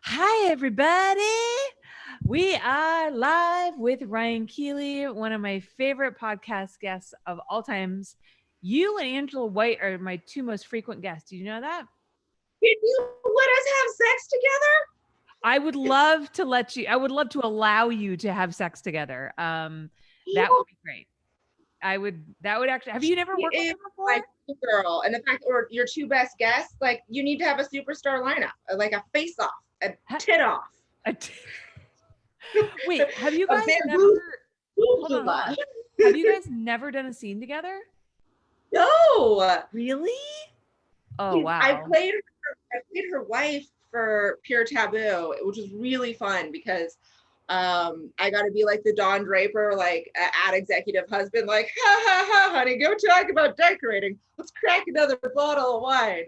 Hi, everybody. We are live with Ryan Keely, one of my favorite podcast guests of all times. You and Angela White are my two most frequent guests. Do you know that? Can you let us have sex together? I would love to let you, I would love to allow you to have sex together. That would You be great. That would actually, have you never worked with is her before? my girl. And the fact, or your two best guests, like you need to have a superstar lineup, like a face off, a tit off, A t- Wait, have you a guys bamboo. never, hold on. Have you guys never done a scene together? No, Really? Oh, I wow. played her wife for Pure Taboo, which was really fun because I got to be like the Don Draper, like ad executive husband, like, ha ha ha, honey, go talk about decorating. Let's crack another bottle of wine.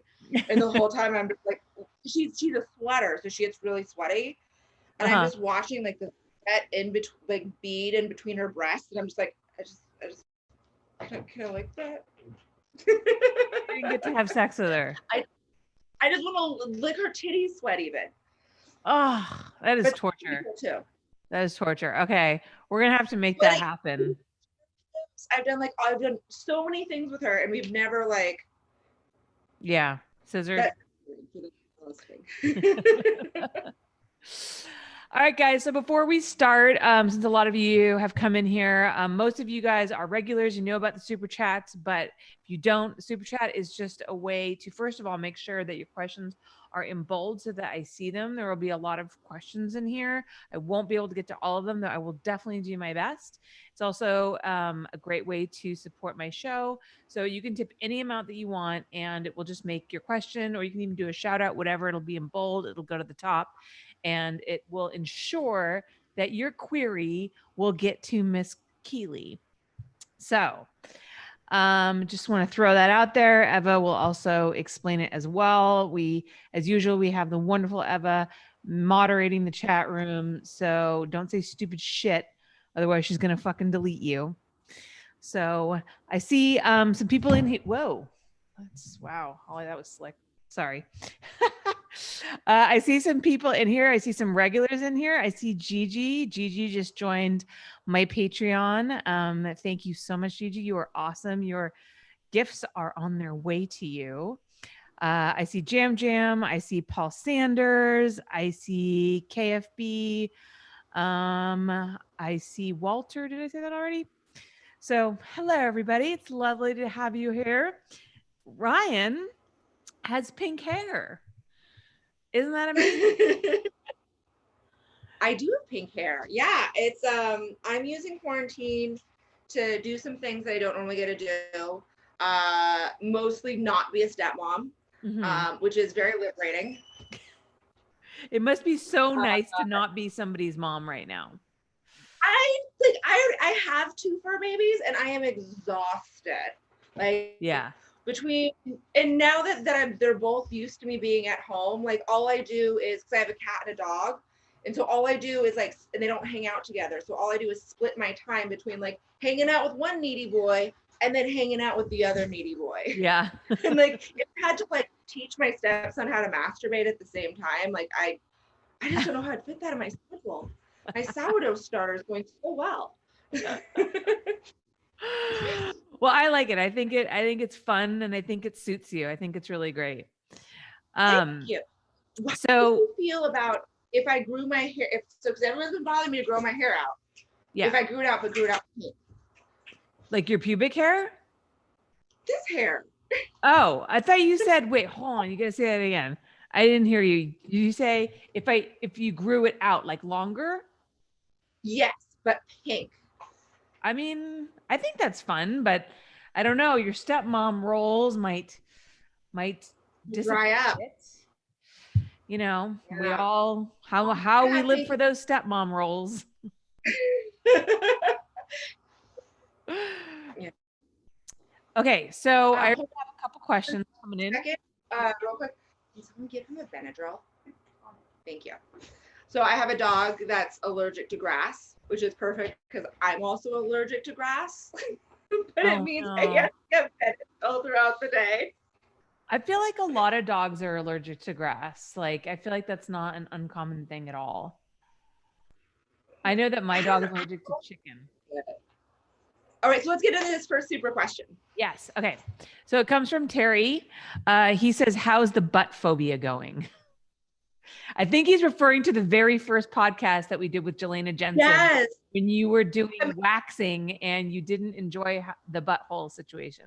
And the whole time I'm just like, she's a sweater, so she gets really sweaty, and I'm Uh-huh. just watching like the sweat in between, like bead in between her breasts, and I'm just like, I don't care like that. You didn't get to have sex with her. I just want to lick her titties sweat even. Oh, that is But torture. too. That is torture. Okay. We're going to have to make But that like, happen. I've done so many things with her, and we've never like Yeah. Scissored. that. All right, guys. So before we start, since a lot of you have come in here, most of you guys are regulars. You know about the super chats, but if you don't, the super chat is just a way to, first of all, make sure that your questions are in bold so that I see them. There will be a lot of questions in here. I won't be able to get to all of them, though I will definitely do my best. It's also a great way to support my show. So you can tip any amount that you want, and it will just make your question, or you can even do a shout out, whatever. It'll be in bold. It'll go to the top, and it will ensure that your query will get to Miss Keely. So, just want to throw that out there. Eva will also explain it as well. As usual, we have the wonderful Eva moderating the chat room. So don't say stupid shit. Otherwise, she's going to fucking delete you. So I see some people in here. Whoa. Wow. Holly, that was slick. Sorry. I see some people in here. I see some regulars in here. I see Gigi. Gigi just joined my Patreon. Thank you so much, Gigi. You are awesome. Your gifts are on their way to you. I see Jam Jam. I see Paul Sanders. I see KFB. I see Walter. Did I say that already? So, hello, everybody. It's lovely to have you here. Ryan has pink hair. Isn't that amazing? I do have pink hair. Yeah, it's I'm using quarantine to do some things I don't normally get to do. Mostly not be a stepmom, which is very liberating. It must be so nice to not be somebody's mom right now. I have two fur babies and I am exhausted. Like Yeah. between and now they're both used to me being at home. Like all I do is because I have a cat and a dog, and so all I do is like, and they don't hang out together. So all I do is split my time between like hanging out with one needy boy and then hanging out with the other needy boy. Yeah. And like if I had to like teach my stepson how to masturbate at the same time, like I just don't know how to fit that in my schedule. My sourdough starter is going so well. Well, I like it. I think it's fun, and I think it suits you. I think it's really great. Thank you. How do So you feel about if I grew my hair? Because everyone's been bothering me to grow my hair out. yeah, If I grew it out, but grew it out like your pubic hair. this hair. Oh, I thought you said. Wait, hold on. You gotta say that again. I didn't hear you. Did you say if you grew it out like longer? Yes, but pink. I mean, I think that's fun, but I don't know. Your stepmom roles might Dry dissipate up. a bit. You know, we Yeah. all how we live Happy. for those stepmom roles. Yeah. Okay, so I have Hold a couple questions coming on in. a second. Real quick. Can someone give him a Benadryl? Thank you. So I have a dog that's allergic to grass, which is perfect because I'm also allergic to grass. But it means I No. get Benadryl throughout the day. I feel like a lot of dogs are allergic to grass. Like, I feel like that's not an uncommon thing at all. I know that my dog is allergic to chicken. All right, so let's get into this first super question. Yes. Okay. So it comes from Terry. He says, how's the butt phobia going? I think he's referring to the very first podcast that we did with Jelena Jensen. Yes. When you were doing waxing and you didn't enjoy the butthole situation.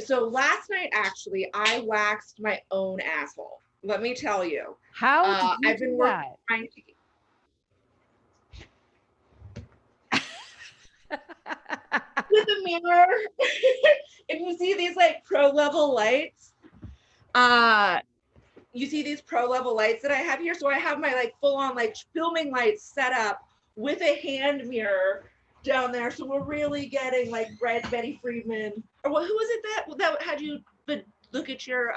So last night, actually, I waxed my own asshole. Let me tell you. How did you I've been working trying to with a mirror. And you see these like pro level lights. You see these pro level lights that I have here. So I have my like full on like filming lights set up with a hand mirror down there. So we're really getting like Betty Friedman. Or who was it that had you look at your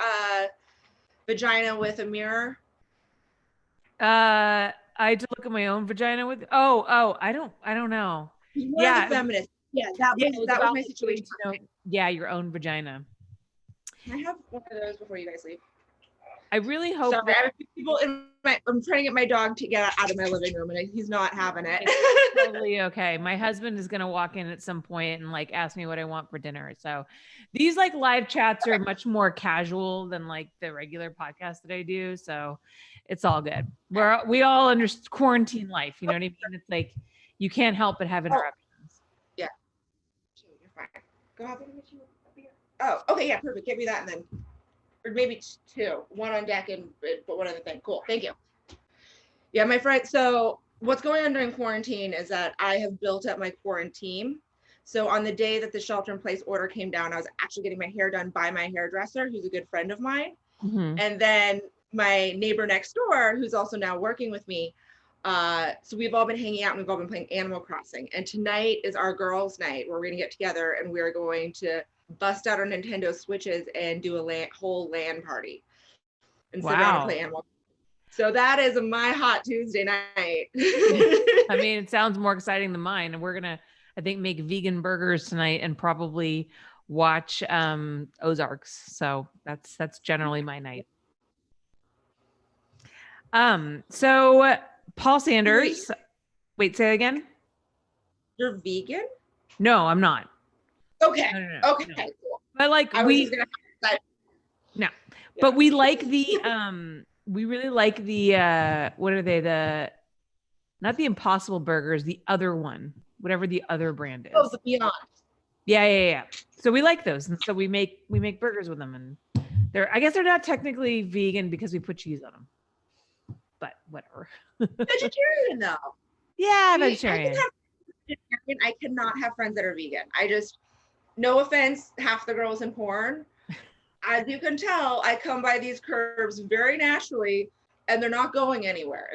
vagina with a mirror? I had to look at my own vagina with I don't know. Yeah, the feminist. Yeah, that was my situation. Yeah, your own vagina. I have one of those before you guys leave. I really hope. Sorry, I have people I'm trying to get my dog to get out of my living room, and he's not having it. It's totally okay. My husband is gonna walk in at some point and like ask me what I want for dinner. So these like live chats are much more casual than like the regular podcast that I do. So it's all good. We all under quarantine life. You know what I mean? It's like you can't help but have interruptions. Yeah. You're fine. Go ahead. Oh, okay. Yeah, perfect. Give me that, and then. Or maybe two, one on deck and but one other thing. Cool, thank you. Yeah, my friend. So what's going on during quarantine is that I have built up my quarantine. So on the day that the shelter-in-place order came down, I was actually getting my hair done by my hairdresser, who's a good friend of mine. Mm-hmm. And then my neighbor next door, who's also now working with me. So we've all been hanging out and we've all been playing Animal Crossing. And tonight is our girls' night where we're gonna get together and we're going to bust out our Nintendo Switches and do a whole LAN party and sit around and play Animal. So that is my hot Tuesday night. I mean, it sounds more exciting than mine. And we're gonna, I think, make vegan burgers tonight and probably watch Ozarks. So that's generally my night. So Paul Sanders. Wait, say it again. You're vegan? No, I'm not. Okay. No. Okay. No. Cool. But like no, but we like the we really like the what are they, not the Impossible Burgers, the other one, whatever the other brand is. Oh, the Beyond. Yeah. So we like those, and so we make burgers with them, and I guess they're not technically vegan because we put cheese on them, but whatever. Vegetarian though. Yeah, vegetarian. I cannot have friends that are vegan. No offense, half the girls in porn. As you can tell, I come by these curves very naturally and they're not going anywhere.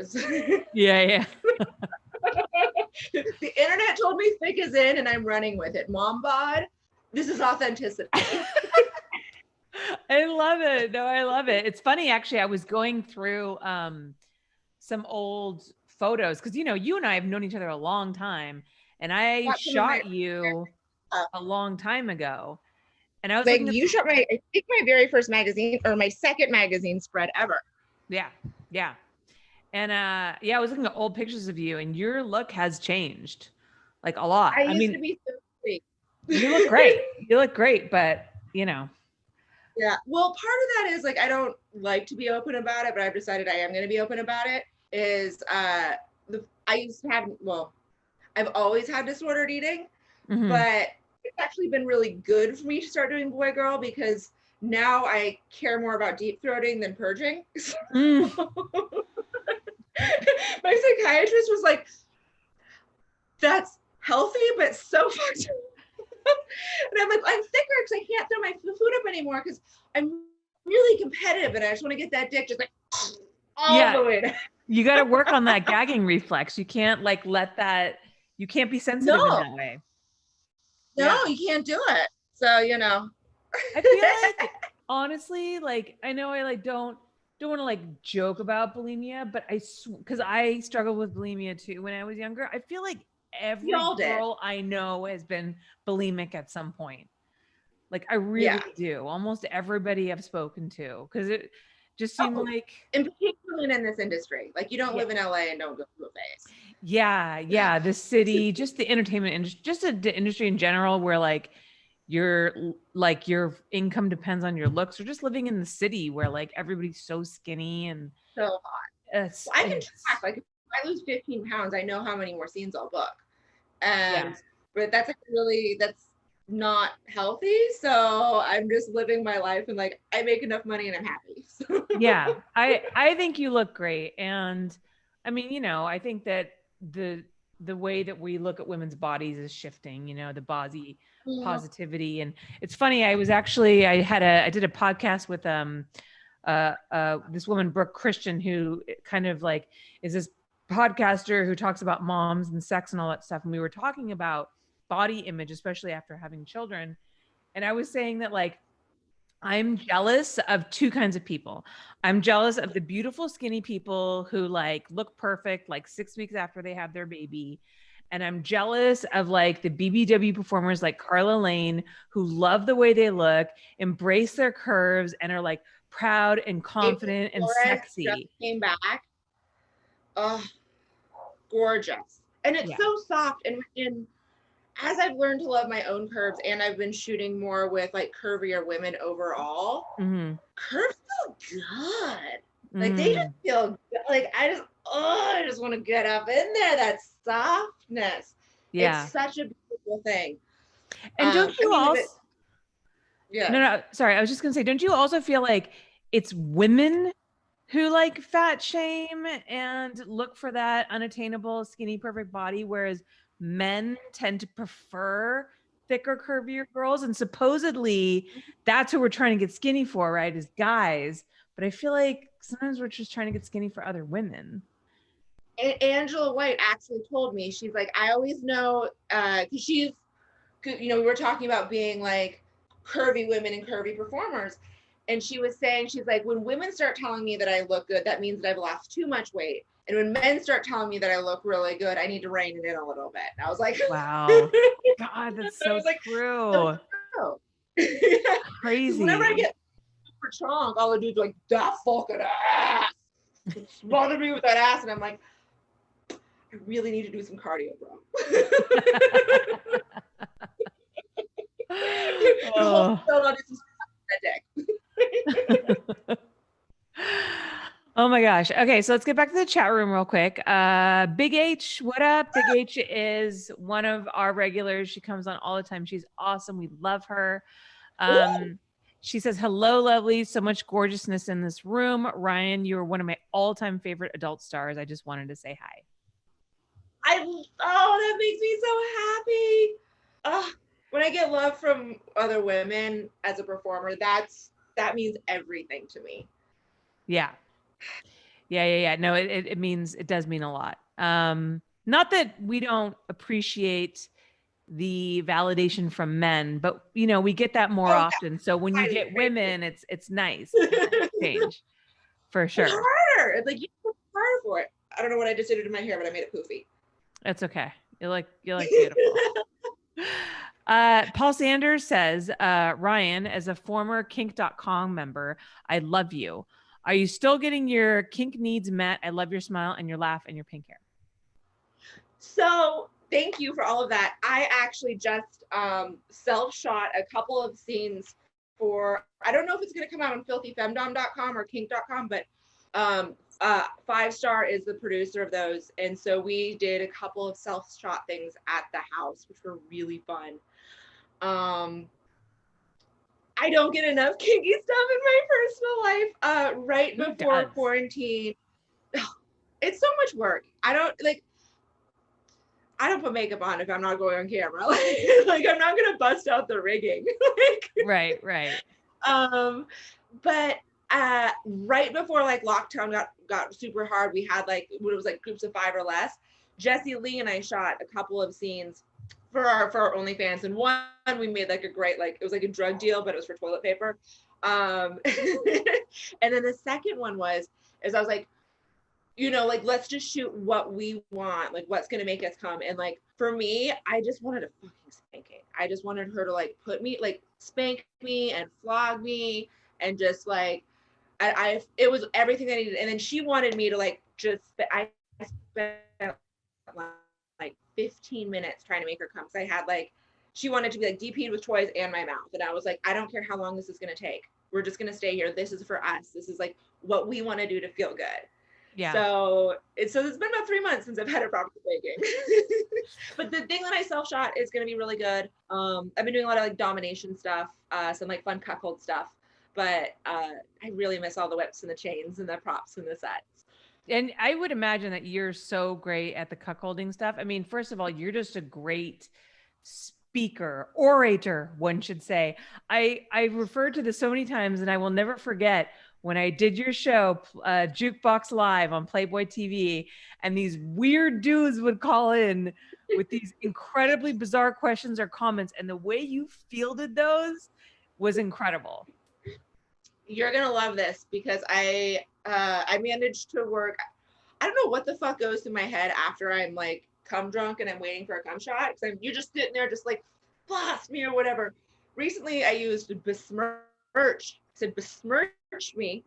Yeah. The internet told me thick is in and I'm running with it. Mom bod, this is authenticity. I love it. No, I love it. It's funny, actually. I was going through some old photos because, you and I have known each other a long time. And I shot you a long time ago, and I was like, you shot I think my very first magazine or my second magazine spread ever. Yeah. And I was looking at old pictures of you, and your look has changed like a lot. I used to be so sweet. You look great. You look great, but yeah. Well, part of that is like I don't like to be open about it, but I've decided I am going to be open about it. Is I used to have I've always had disordered eating. Mm-hmm. But it's actually been really good for me to start doing boy girl because now I care more about deep throating than purging. My psychiatrist was like, that's healthy, but so fucked up. And I'm like, I'm thicker because I can't throw my food up anymore because I'm really competitive and I just want to get that dick just like all the way down. You got to work on that gagging reflex. You can't like you can't be sensitive in that way. No, you can't do it. So, I feel like honestly, like I know I like don't want to like joke about bulimia, but because I struggled with bulimia too when I was younger. I feel like every girl I know has been bulimic at some point. Like I really do. Almost everybody I've spoken to, because it just seemed like, in particular in this industry, like you don't yeah. live in LA and don't go to a face. Yeah, the city, just the entertainment industry, just the industry in general, where like your income depends on your looks, or just living in the city where like everybody's so skinny and So hot. it's, Well, I can it's track, like if I lose 15 pounds, I know how many more scenes I'll book. And yeah. but that's like that's not healthy. So I'm just living my life and like I make enough money and I'm happy. Yeah, I think you look great, and I mean, I think that the way that we look at women's bodies is shifting. The body positivity, and it's funny. I did a podcast with this woman Brooke Christian, who kind of like is this podcaster who talks about moms and sex and all that stuff, and we were talking about body image, especially after having children, and I was saying that like I'm jealous of two kinds of people. I'm jealous of the beautiful skinny people who like look perfect like 6 weeks after they have their baby. And I'm jealous of like the BBW performers like Carla Lane who love the way they look, embrace their curves, and are like proud and confident and sexy. Just came back. Oh, gorgeous. And it's so soft. And as I've learned to love my own curves, and I've been shooting more with like curvier women overall, curves feel good. Like they just feel good. Like I just want to get up in there. That softness. Yeah. It's such a beautiful thing. And don't you also No, sorry. I was just gonna say, don't you also feel like it's women who like fat shame and look for that unattainable, skinny, perfect body, whereas men tend to prefer thicker, curvier girls? And supposedly that's who we're trying to get skinny for, right? As guys. But I feel like sometimes we're just trying to get skinny for other women. Angela White actually told me, she's like, I always know, because we were talking about being like curvy women and curvy performers. And she was saying, she's like, when women start telling me that I look good, that means that I've lost too much weight. And when men start telling me that I look really good, I need to rein it in a little bit. And I was like, wow. God, that's so true. Crazy. Whenever I get super chunk, all the dudes are like, that fucking ass. Smother me with that ass. And I'm like, I really need to do some cardio, bro. Oh. Oh my gosh. Okay, so let's get back to the chat room real quick. Big H, what up? Big H is one of our regulars. She comes on all the time. She's awesome. We love her. She says, hello, lovely. So much gorgeousness in this room. Ryan, you're one of my all-time favorite adult stars. I just wanted to say hi. That makes me so happy. When I get love from other women as a performer, that means everything to me. Yeah. No, it does mean a lot. Not that we don't appreciate the validation from men, but we get that more often. Yeah. So when you get women, it's nice. Change for sure. It's harder. Like you work harder for it. I don't know what I just did to my hair, but I made it poofy. That's okay. You're like beautiful. Paul Sanders says, Ryan, as a former kink.com member, I love you. Are you still getting your kink needs met? I love your smile and your laugh and your pink hair. So thank you for all of that. I actually just self-shot a couple of scenes for, I don't know if it's going to come out on filthyfemdom.com or kink.com, but 5 Star is the producer of those. And so we did a couple of self-shot things at the house, which were really fun. I don't get enough kinky stuff in my personal life. Right before quarantine, it's so much work. I don't put makeup on if I'm not going on camera. Like I'm not gonna bust out the rigging. Right. But right before like lockdown got super hard, we had like when it was like groups of 5 or less. Jesse Lee and I shot a couple of scenes for our OnlyFans, and one we made like a great, like it was like a drug deal, but it was for toilet paper. And then the second one was I was like, you know, like, let's just shoot what we want, like what's gonna make us come. And like for me, I just wanted a fucking spanking. I just wanted her to like put me, like spank me and flog me and just like it was everything I needed. And then she wanted me to like just I spent like 15 minutes trying to make her come. So I had like, she wanted to be like DP'd with toys and my mouth. And I was like, I don't care how long this is gonna take. We're just gonna stay here. This is for us. This is like what we want to do to feel good. Yeah. So it's been about 3 months since I've had a proper spanking. But the thing that I self-shot is going to be really good. I've been doing a lot of like domination stuff, some like fun cuckold stuff, but I really miss all the whips and the chains and the props and the sets. And I would imagine that you're so great at the cuckolding stuff. I mean, first of all, you're just a great speaker, orator, one should say. I referred to this so many times, and I will never forget when I did your show, Jukebox Live on Playboy TV, and these weird dudes would call in with these incredibly bizarre questions or comments, and the way you fielded those was incredible. You're gonna love this because I managed to work. I don't know what the fuck goes through my head after I'm like cum drunk and I'm waiting for a cum shot, because you're just sitting there just like blast me or whatever. Recently I used besmirch, said besmirch me,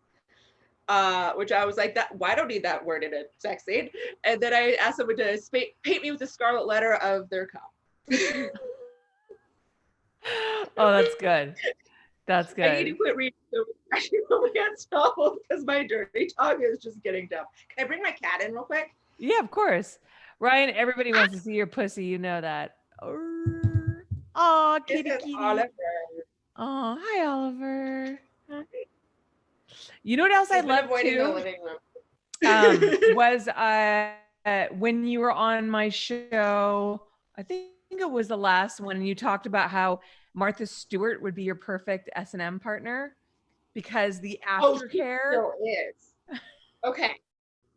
which I was like, that why don't need that word in a sex scene. And then I asked someone to paint me with the scarlet letter of their cum. Oh, that's good. That's good. I need to quit reading so romance novels because my dirty tongue is just getting dumb. Can I bring my cat in real quick? Yeah, of course. Ryan, everybody wants to see your pussy. You know that. Oh, kitty, kitty. Oliver. Oh, hi, Oliver. You know what else I love avoiding too? the living room. Was when you were on my show, I think it was the last one, and you talked about how Martha Stewart would be your perfect S&M partner because the aftercare. Oh, she still is. Okay.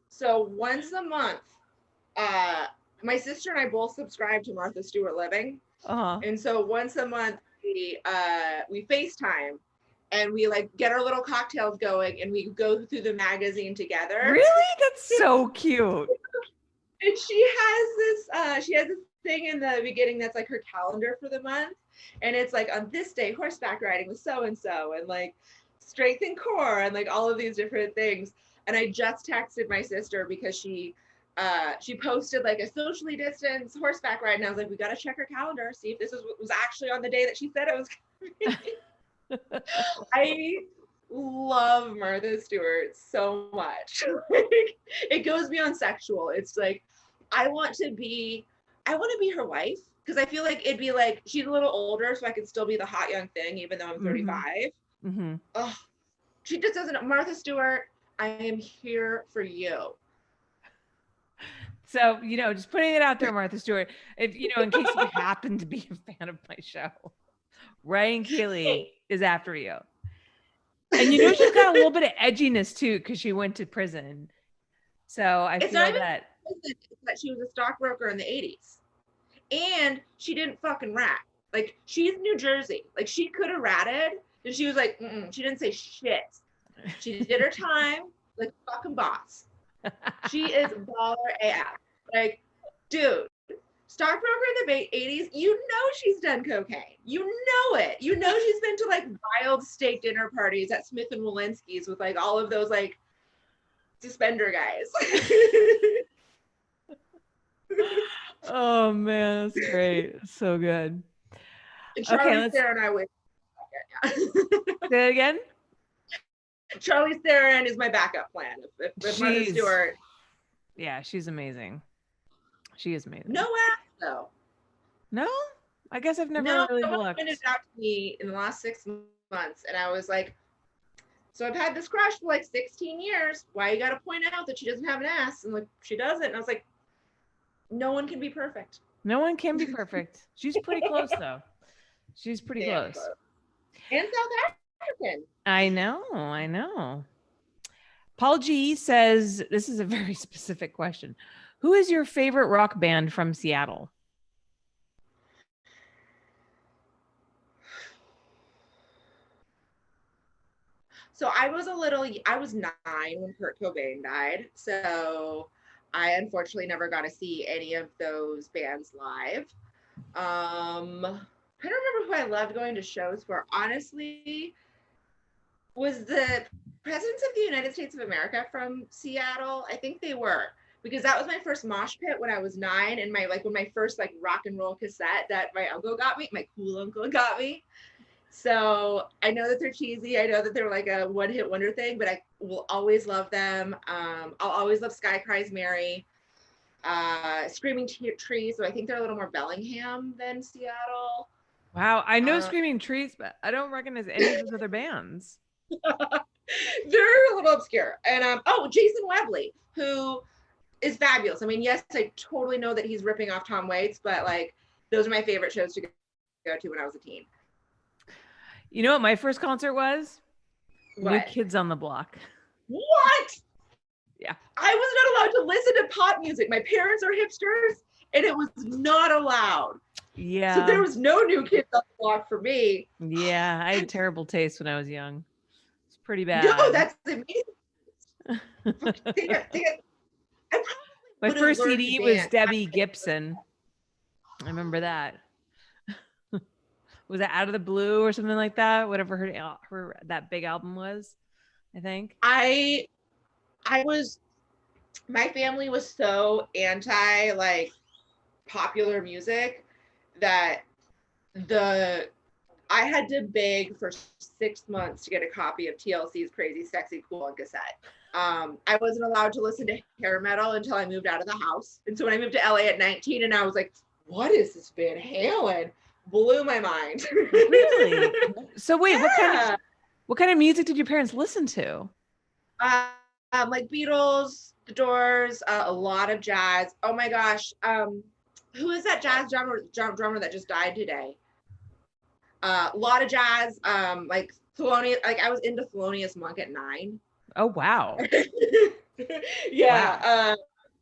So once a month, my sister and I both subscribe to Martha Stewart Living. And so once a month we FaceTime and we like get our little cocktails going and we go through the magazine together. Really? That's so cute. And she has this thing in the beginning that's like her calendar for the month. And it's like on this day, horseback riding with so-and-so and like strength and core and like all of these different things. And I just texted my sister because she posted like a socially distanced horseback ride. And I was like, we got to check her calendar, see if this was actually on the day that she said it was. I love Martha Stewart so much. Like, it goes beyond sexual. It's like, I want to be her wife, because I feel like it'd be like, she's a little older, so I could still be the hot young thing, even though I'm 35. Mm-hmm. Oh, she just doesn't. Martha Stewart, I am here for you. So, just putting it out there, Martha Stewart, if, in case you happen to be a fan of my show, Ryan Keely is after you. And she's got a little bit of edginess too, because she went to prison. So I feel that she was a stockbroker in the 80s. And she didn't fucking rat. Like, she's New Jersey. Like, she could have ratted. And she was like, she didn't say shit. She did her time like fucking boss. She is baller AF. Like, dude, stockbroker in the 80s, she's done cocaine. You know it. She's been to like wild steak dinner parties at Smith and Walensky's with like all of those like suspender guys. Oh man, that's great. So good. And Charlize Theron, I wish. Say it again. Charlize Theron is my backup plan. If Martha Stewart. Yeah, she's amazing. She is amazing. No ass though. No, I guess I've never really looked. Pointed out to me in the last 6 months, and I was like, so I've had this crush for like 16 years. Why you got to point out that she doesn't have an ass? And like, she doesn't. And I was like, no one can be perfect. No one can be perfect. She's pretty close though. She's pretty close. And South African. I know. Paul G says, this is a very specific question. Who is your favorite rock band from Seattle? So I was 9 when Kurt Cobain died. So I unfortunately never got to see any of those bands live. I don't remember who I loved going to shows for. Honestly, was the presidents of the United States of America from Seattle? I think they were, because that was my first mosh pit when I was 9, and when my first like rock and roll cassette that my uncle got me, my cool uncle got me. So I know that they're cheesy. I know that they're like a one-hit wonder thing, but I will always love them. I'll always love Sky Cries Mary, Screaming Trees. So I think they're a little more Bellingham than Seattle. Wow, I know Screaming Trees, but I don't recognize any of those other bands. They're a little obscure. And Jason Webley, who is fabulous. I mean, yes, I totally know that he's ripping off Tom Waits, but like those are my favorite shows to go to when I was a teen. You know what my first concert was? What? New Kids on the Block. What? Yeah. I was not allowed to listen to pop music. My parents are hipsters, and it was not allowed. Yeah. So there was no New Kids on the Block for me. Yeah, I had terrible taste when I was young. It's pretty bad. No, that's amazing. My first CD was Debbie Gibson. I remember that. Was that Out of the Blue or something like that? Whatever her that big album was, I think. My family was so anti like popular music that I had to beg for 6 months to get a copy of TLC's Crazy Sexy Cool on cassette. I wasn't allowed to listen to hair metal until I moved out of the house. And so when I moved to LA at 19, and I was like, what is this Van Halen? Blew my mind. Really? So wait, yeah. What kind of music did your parents listen to? Like Beatles, The Doors, a lot of jazz. Oh my gosh. Who is that jazz drummer that just died today? A lot of jazz, like Thelonious, like I was into Thelonious Monk at 9. Oh wow. Yeah. Wow.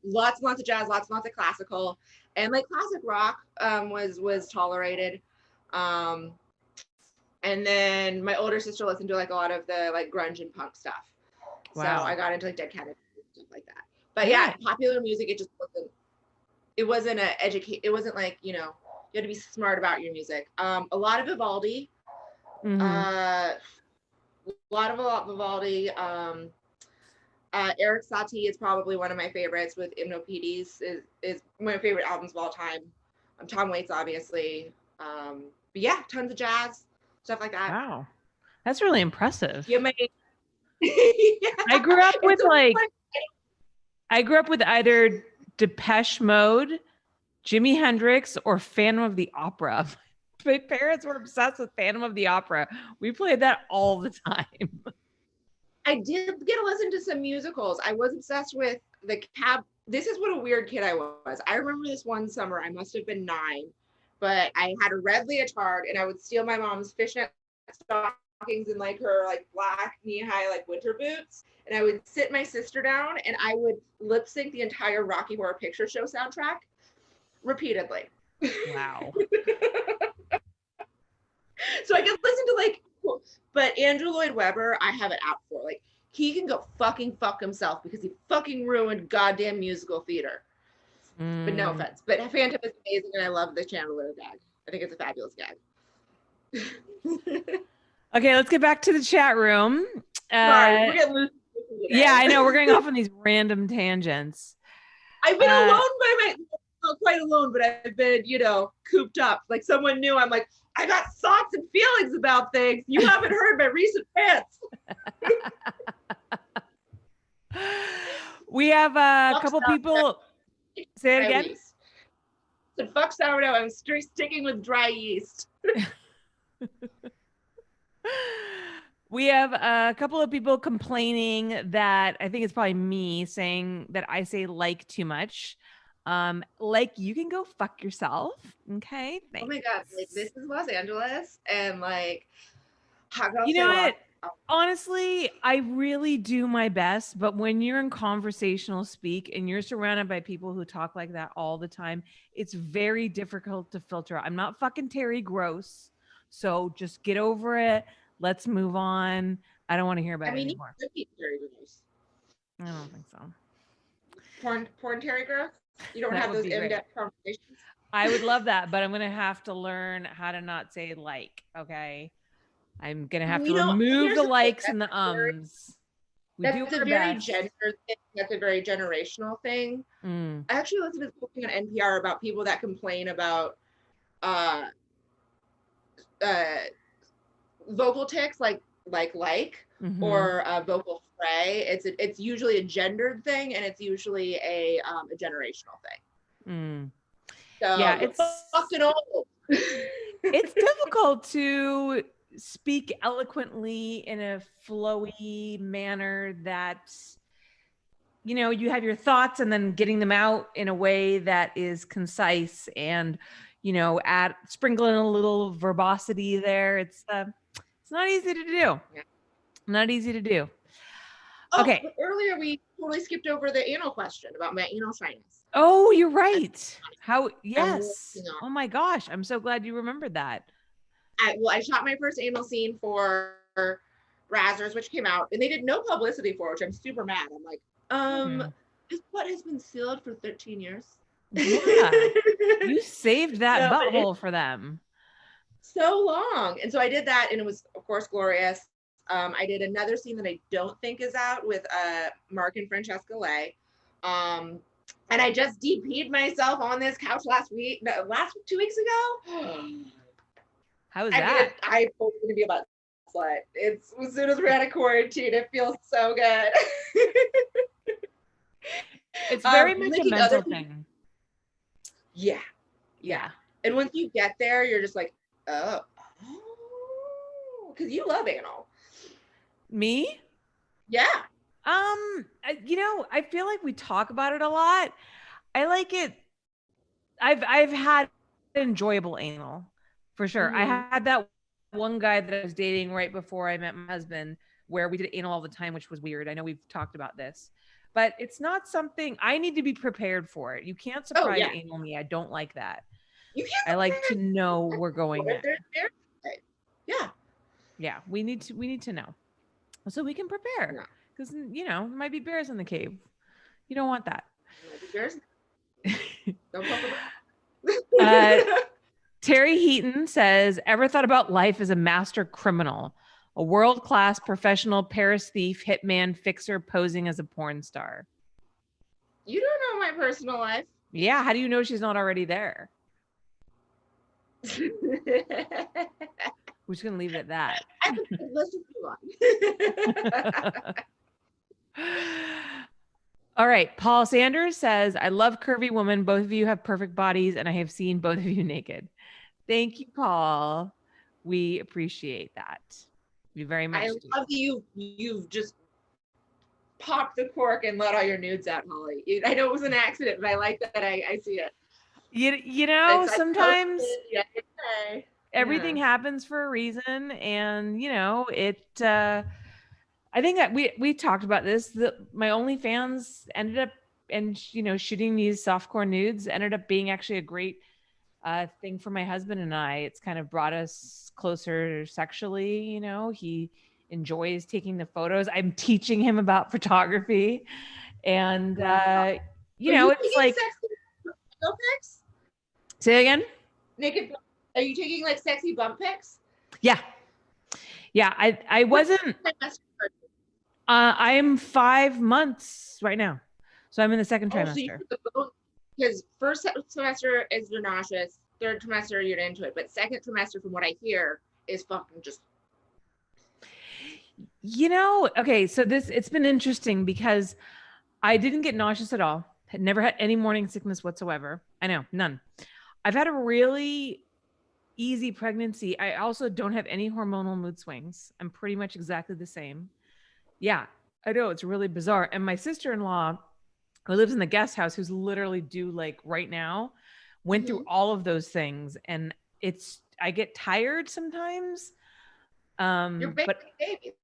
Lots and lots of jazz, lots and lots of classical, and like classic rock was tolerated. And then my older sister listened to like a lot of the like grunge and punk stuff. Wow. So I got into like Dead Kennedy and stuff like that. But yeah, popular music, it wasn't like, you know, you had to be smart about your music. A lot of Vivaldi. Mm-hmm. A lot of Vivaldi. Eric Satie is probably one of my favorites with Hypnopedes is my favorite albums of all time. Tom Waits, obviously. But yeah, tons of jazz, stuff like that. Wow. That's really impressive. Yeah, yeah. I grew up with either Depeche Mode, Jimi Hendrix, or Phantom of the Opera. My parents were obsessed with Phantom of the Opera. We played that all the time. I did get to listen to some musicals. I was obsessed with the Cab. This is what a weird kid I was. I remember this one summer, I must have been 9, but I had a red leotard and I would steal my mom's fishnet stockings and like her like black knee-high like winter boots. And I would sit my sister down and I would lip sync the entire Rocky Horror Picture Show soundtrack repeatedly. Wow. So I could listen to like, but Andrew Lloyd Webber, I have it out for. Like, he can go fucking fuck himself because he fucking ruined goddamn musical theater. But no offense. But Phantom is amazing and I love the Chandelier gag. I think it's a fabulous gag. Okay, let's get back to the chat room. Sorry, we're getting loose. Yeah, I know. We're going off on these random tangents. I've been alone not quite alone, but I've been, you know, cooped up. Like someone new, I'm like, I got thoughts and feelings about things. You haven't heard my recent rants. We have a couple people. Say it again. So fuck sourdough. I'm sticking with dry yeast. We have a couple of people complaining that I think it's probably me saying that I say like too much. Like you can go fuck yourself. Okay. Thanks. Oh my God. Like this is Los Angeles and like hot girls. You know what? Honestly, I really do my best, but when you're in conversational speak and you're surrounded by people who talk like that all the time, it's very difficult to filter. I'm not fucking Terry Gross. So just get over it. Let's move on. I don't want to hear about I it mean, you anymore. could be Terry Gross. I don't think so. Porn Terry Gross? You don't That have would those be great. in-depth conversations? I would love that, but I'm going to have to learn how to not say like, okay? I'm going to have to You know, remove here's the the thing. likes and the ums. We do That's a our very best. gender thing. That's a very generational thing. Mm. I actually listened to something on NPR about people that complain about uh, uh, vocal tics, Mm-hmm. or vocal fray. It's usually a gendered thing, and it's usually a generational thing. Mm. So Yeah, you're fucking old. it's difficult to speak eloquently in a flowy manner that, you know, you have your thoughts and then getting them out in a way that is concise and, you know, add sprinkling a little verbosity there. It's not easy to do. Yeah. Not easy to do. Oh, Okay. but earlier we totally skipped over the anal question about my anal shyness. Oh, you're right. How? I'm Yes. working on. Oh my gosh, I'm so glad you remembered that. I shot my first anal scene for Razzers, which came out, and they did no publicity for it, which I'm super mad. I'm like, his butt has been sealed for 13 years. Yeah. You saved that So, butthole for them. so long. And so I did that, and it was, of course, glorious. I did another scene that I don't think is out with Mark and Francesca Lay. And I just DP'd myself on this couch last 2 weeks ago. How is that? I told you to be about slut. It's as soon as we're out of quarantine, it feels so good. It's very much a mental thing. Yeah. And once you get there, you're just like, oh, because you love anal. Me? Yeah. You know, I feel like we talk about it a lot. I like it. I've had enjoyable anal for sure. Mm-hmm. I had that one guy that I was dating right before I met my husband where we did anal all the time, which was weird. I know we've talked about this, but it's not something I need to be prepared for it. You can't surprise anal me. I don't like that. You can't. I like to know we're going there. Yeah. Yeah, we need to know so we can prepare because you know there might be bears in the cave. You don't want that. Bears. Don't talk about. Terry Heaton says, ever thought about life as a master criminal, a world-class professional Paris thief, hitman, fixer posing as a porn star? You don't know my personal life. Yeah, how do you know she's not already there? We're just gonna leave it at that. Let's just move on. All right. Paul Sanders says, I love curvy women. Both of you have perfect bodies, and I have seen both of you naked. Thank you, Paul. We appreciate that. We very much do. I love you've just popped the cork and let all your nudes out, Holly. I know it was an accident, but I like that I see it. You know, sometimes everything happens for a reason, and you know it. I think that we talked about this. That my OnlyFans ended up, and you know, shooting these softcore nudes ended up being actually a great thing for my husband and I. It's kind of brought us closer sexually. You know, he enjoys taking the photos. I'm teaching him about photography, and you know, it's like. Pics? Say again. Naked. Are you taking like sexy bump pics? Yeah. I wasn't. I am 5 months right now, so I'm in the second trimester. Because first semester is you're nauseous, third trimester you're into it, but second trimester, from what I hear, is fucking just. You know, okay, so it's been interesting because I didn't get nauseous at all. Had never had any morning sickness whatsoever. I know, none. I've had a really easy pregnancy. I also don't have any hormonal mood swings. I'm pretty much exactly the same. Yeah, I know, it's really bizarre. And my sister-in-law, who lives in the guest house, who's literally due like right now, went through all of those things, and I get tired sometimes. You're baby.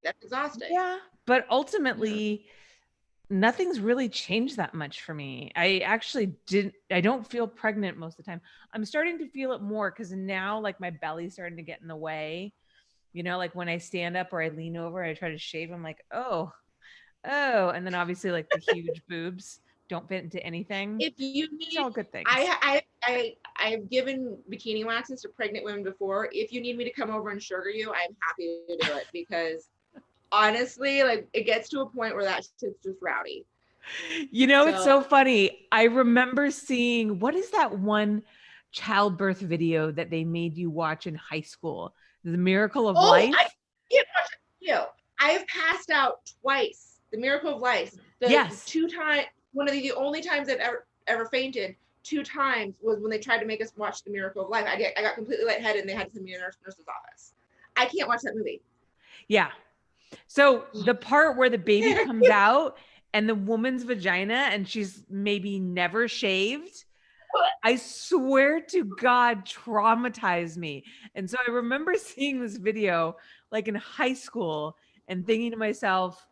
That's exhausting. Yeah, but ultimately, nothing's really changed that much for me. I don't feel pregnant most of the time. I'm starting to feel it more because now like my belly's starting to get in the way. You know, like when I stand up or I lean over, I try to shave. I'm like, oh, and then obviously like the huge boobs don't fit into anything. If you These are need, all good things. I've given bikini waxes to pregnant women before. If you need me to come over and sugar you, I'm happy to do it, because honestly, like it gets to a point where that shit's just rowdy. You know, it's So, so funny. I remember seeing, what is that one childbirth video that they made you watch in high school? The Miracle of oh, I Life? can't watch that video. I have passed out twice. The Miracle of Life. The Yes. 2 times, one of the only times I've ever fainted. 2 times was when they tried to make us watch The Miracle of Life. I got completely lightheaded and they had to send me to the nurse's office. I can't watch that movie. Yeah. So the part where the baby comes out and the woman's vagina and she's maybe never shaved, I swear to God, traumatized me. And so I remember seeing this video like in high school and thinking to myself,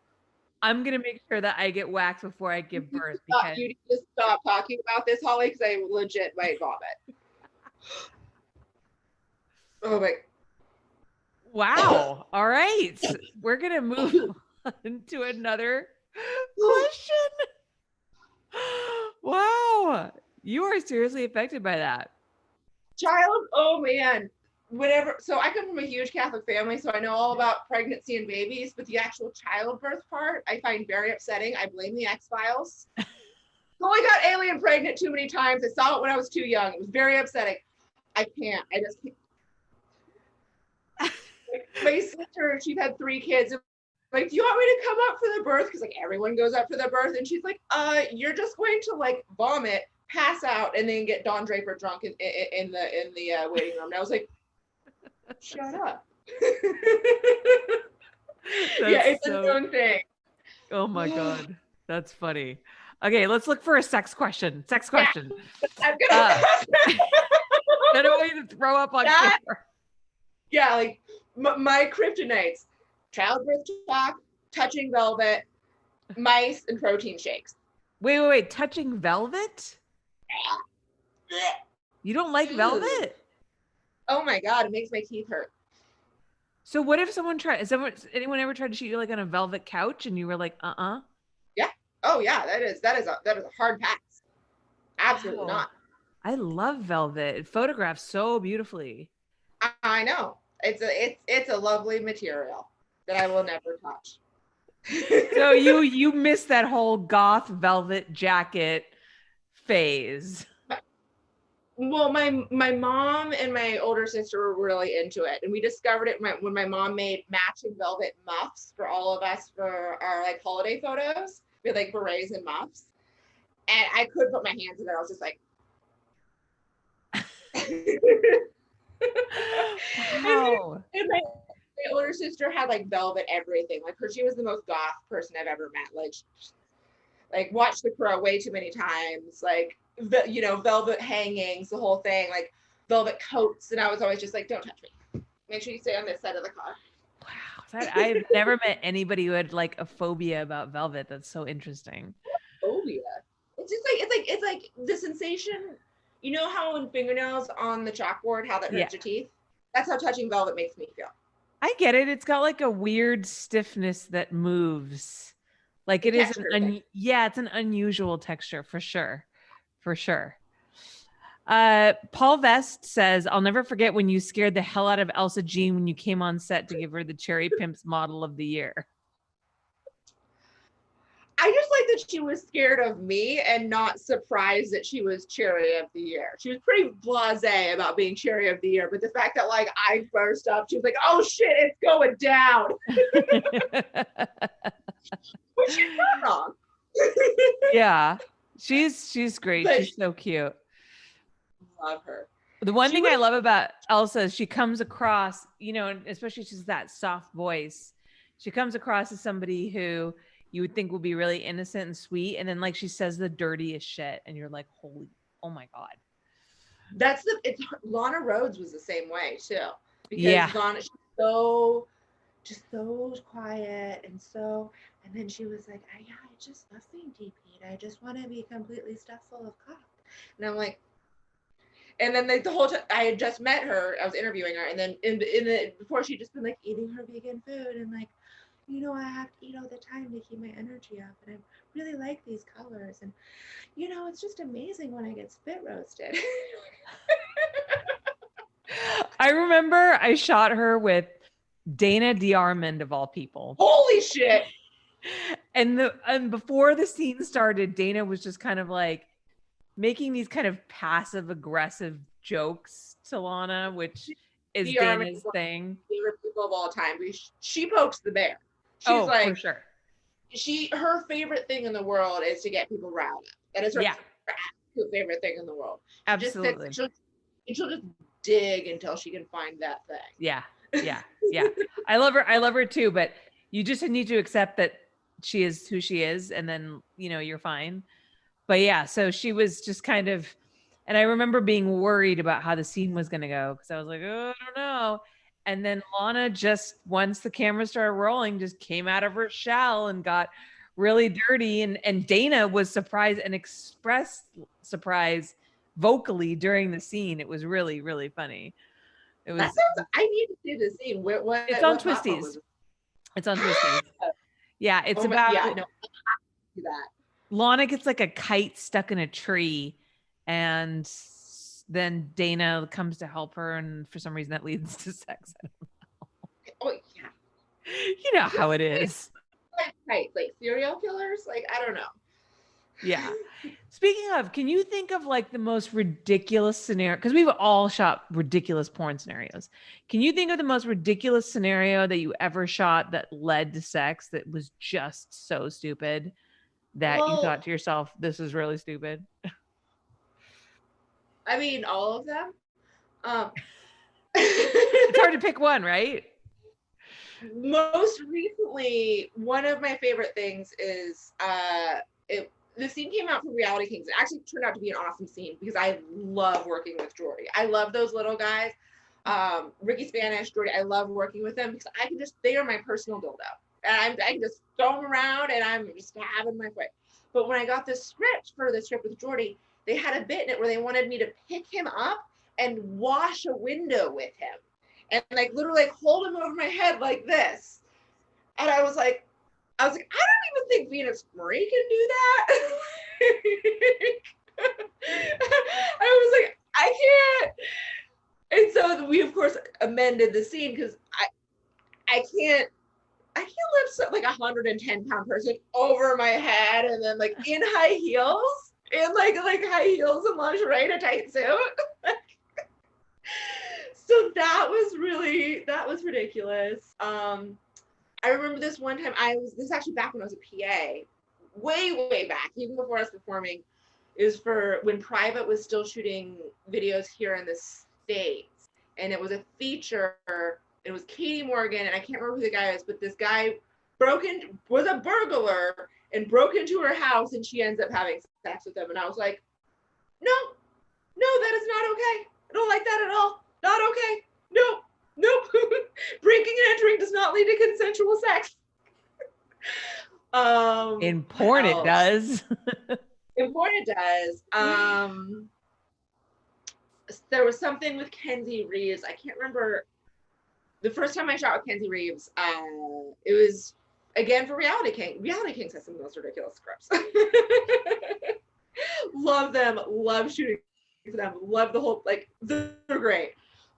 I'm going to make sure that I get waxed before I give birth because You need to stop talking about this, Holly, because I legit might vomit. Oh my. wow. All right. We're going to move on to another question. Wow. You are seriously affected by that. Oh man. So I come from a huge Catholic family, so I know all about pregnancy and babies, but the actual childbirth part I find very upsetting. I blame the X-Files. So I got alien pregnant too many times. I saw it when I was too young. It was very upsetting. I just can't. My sister, she's had 3 kids. Like, do you want me to come up for the birth? Because like everyone goes up for the birth, and she's like, you're just going to like vomit, pass out, and then get Don Draper drunk in the waiting room. And I was like, shut up. Yeah, it's a known thing. Oh my God. That's funny. Okay, let's look for a sex question. Sex question. I'm gonna Get away to throw up on camera. Yeah, like my kryptonites: childbirth talk, touching velvet, mice, and protein shakes. Wait. Touching velvet? You don't like velvet? Oh my God, it makes my teeth hurt. So what if anyone ever tried to shoot you like on a velvet couch and you were like, Yeah. Oh yeah, that is a hard pass. Absolutely wow. not. I love velvet. It photographs so beautifully. I know. It's a lovely material that I will never touch. So you missed that whole goth velvet jacket phase. Well, my mom and my older sister were really into it, and we discovered it when my mom made matching velvet muffs for all of us for our like holiday photos with like berets and muffs, and I couldn't put my hands in it. I was just like, wow. and my older sister had like velvet everything. Like she was the most goth person I've ever met. Like watched The Crow way too many times. Like velvet hangings, the whole thing, like velvet coats, and I was always just like, don't touch me. Make sure you stay on this side of the car. Wow, I've never met anybody who had like a phobia about velvet. That's so interesting. Phobia. It's like the sensation. You know how in fingernails on the chalkboard, how that hurts your teeth? That's how touching velvet makes me feel. I get it. It's got like a weird stiffness that moves. Like it is it's an unusual texture for sure. For sure. Paul Vest says, I'll never forget when you scared the hell out of Elsa Jean when you came on set to give her the Cherry Pimps Model of the Year. I just like that she was scared of me and not surprised that she was Cherry of the Year. She was pretty blasé about being Cherry of the Year, but the fact that like I burst up, she was like, oh shit, it's going down. Which she's not wrong. Yeah. She's great. But she's so cute. Love her. The one thing I love about Elsa is she comes across, and especially she's that soft voice. She comes across as somebody who you would think will be really innocent and sweet. And then like she says the dirtiest shit. And you're like, oh my God. Lana Rhoades was the same way too. Because Lana, she's so quiet and then she was like, I just love being DP'd. I just want to be completely stuffed full of cock. And I'm like, And then like the whole time I had just met her, I was interviewing her, and then before she'd just been like eating her vegan food and like, I have to eat all the time to keep my energy up, and I really like these colors, and it's just amazing when I get spit roasted. I remember I shot her with Dana DiArmond of all people. Holy shit. And before the scene started, Dana was just kind of like making these kind of passive aggressive jokes to Lana, which is Dana's thing. Favorite people of all time. She pokes the bear. She's like, for sure. Her favorite thing in the world is to get people riled up. That is her favorite thing in the world. Absolutely. She'll just dig until she can find that thing. Yeah. I love her too, but you just need to accept that she is who she is, and then you're fine. But yeah, so she was just kind of, and I remember being worried about how the scene was going to go, because I was like, oh, I don't know. And then Lana just, once the camera started rolling, just came out of her shell and got really dirty. And Dana was surprised and expressed surprise vocally during the scene. It was really, really funny. It was. I need to see the scene. It's on Twisties. It's on Twisties. Yeah, it's about. Yeah, no, I see that. Lana gets like a kite stuck in a tree, and then Dana comes to help her, and for some reason that leads to sex. I don't know. Oh yeah. You know how it is. Like serial killers? Like, I don't know. Yeah. Speaking of, can you think of like the most ridiculous scenario? Because we've all shot ridiculous porn scenarios. Can you think of the most ridiculous scenario that you ever shot that led to sex that was just so stupid that you thought to yourself, this is really stupid? I mean, all of them. It's hard to pick one, right? Most recently, one of my favorite things is the scene came out from Reality Kings. It actually turned out to be an awesome scene because I love working with Jordy. I love those little guys. Ricky Spanish, Jordy, I love working with them because they are my personal dildo. And I can just throw them around and I'm just having my way. But when I got the script with Jordy, they had a bit in it where they wanted me to pick him up and wash a window with him. And like literally like hold him over my head like this. And I was like, I don't even think Venus Marie can do that. I was like, I can't. And so we of course amended the scene because I can't lift like 110-pound person over my head and then like in high heels, in like high heels and lingerie and a tight suit. So that was ridiculous. I remember this one time this is actually back when I was a PA, way back, even before I was performing. It was for when Private was still shooting videos here in the States. And it was a feature. It was Katie Morgan, and I can't remember who the guy is, but this guy was a burglar and broke into her house, and she ends up having sex with him. And I was like, no, that is not okay. I don't like that at all. Not okay. Nope. Breaking and entering does not lead to consensual sex. In porn it does. In porn it does. There was something with Kenzie Reeves. I can't remember. The first time I shot with Kenzie Reeves, it was again for Reality Kings. Reality Kings has some of the most ridiculous scripts. Love them. Love shooting for them. Love the whole, like, they're great.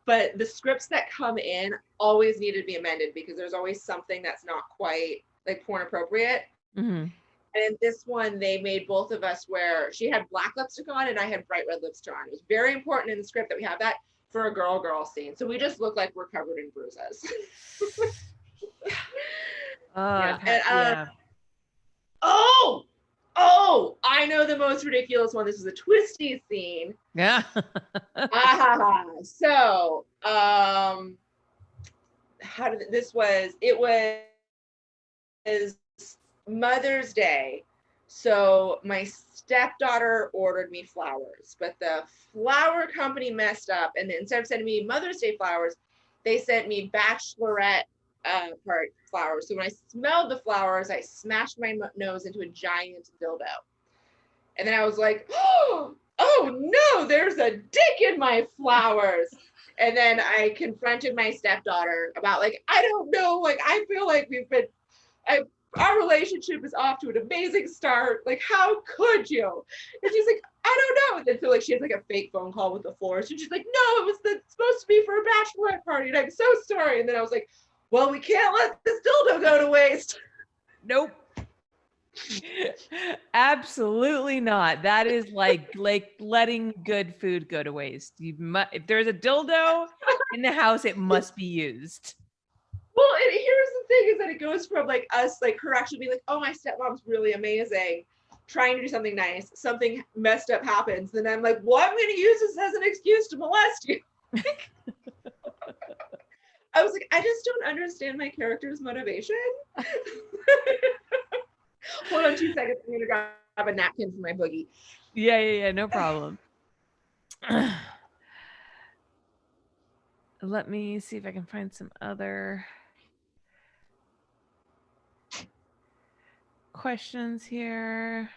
But the scripts that come in always need to be amended because there's always something that's not quite like porn appropriate. Mm-hmm. And this one, they made both of us wear, she had black lipstick on and I had bright red lipstick on. It was very important in the script that we have that for a girl scene. So we just look like we're covered in bruises. Oh, I know the most ridiculous one. This is a twisty scene. Yeah. So, it was Mother's Day. So my stepdaughter ordered me flowers, but the flower company messed up. And instead of sending me Mother's Day flowers, they sent me bachelorette part flowers. So when I smelled the flowers, I smashed my nose into a giant dildo. And then I was like, oh, oh no, there's a dick in my flowers. And then I confronted my stepdaughter about like, I don't know, like I feel like our relationship is off to an amazing start. Like, how could you? And she's like, I don't know. And so like she has like a fake phone call with the florist. And she's like, no, it was supposed to be for a bachelorette party. And I'm so sorry. And then I was like, well, we can't let this dildo go to waste. Nope. Absolutely not. That is like letting good food go to waste. If there's a dildo in the house, it must be used. Well, and here's the thing is that it goes from like us, like her actually being like, oh, my stepmom's really amazing, trying to do something nice, something messed up happens. Then I'm like, well, I'm going to use this as an excuse to molest you. I was like, I just don't understand my character's motivation. Hold on 2 seconds. I'm going to grab a napkin for my boogie. Yeah. No problem. Let me see if I can find some other questions here.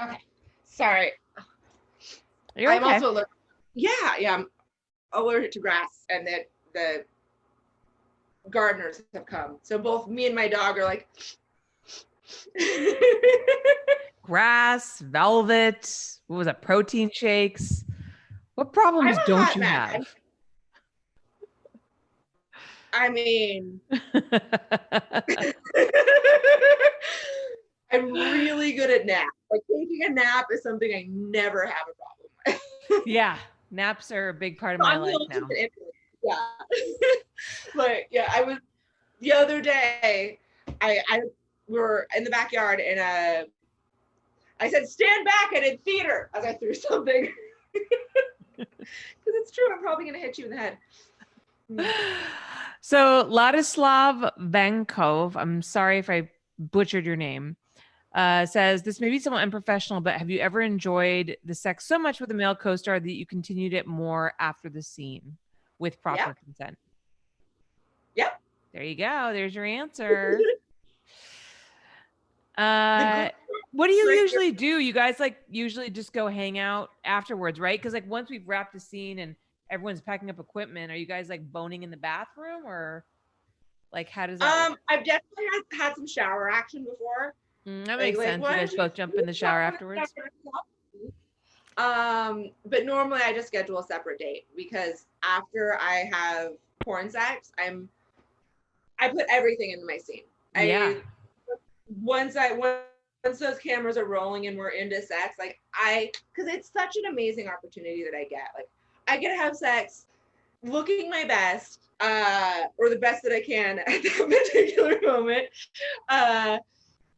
Okay. Sorry. You're okay. I'm also allergic. Yeah, I'm allergic to grass, and that the gardeners have come. So both me and my dog are like grass, velvet, what was it? Protein shakes. What problems don't you have? I mean, I'm really good at naps. Like taking a nap is something I never have a problem with. Yeah, naps are a big part of my life now. Yeah. But yeah, I was the other day, we were in the backyard and I said, stand back, and in theater as I threw something. Because it's true, I'm probably gonna hit you in the head. So Ladislav Vankov, I'm sorry if I butchered your name, says, this may be somewhat unprofessional, but have you ever enjoyed the sex so much with a male co-star that you continued it more after the scene with proper consent? Yep. There you go. There's your answer. What do you usually do? You guys like usually just go hang out afterwards, right? Because like once we've wrapped the scene and everyone's packing up equipment, are you guys like boning in the bathroom or like how does that work? I've definitely had some shower action before. That makes sense. You guys both jump in the shower afterwards. But normally I just schedule a separate date because after I have porn sex, I put everything into my scene. Once those cameras are rolling and we're into sex, like because it's such an amazing opportunity that I get. Like I get to have sex looking my best, or the best that I can at that particular moment,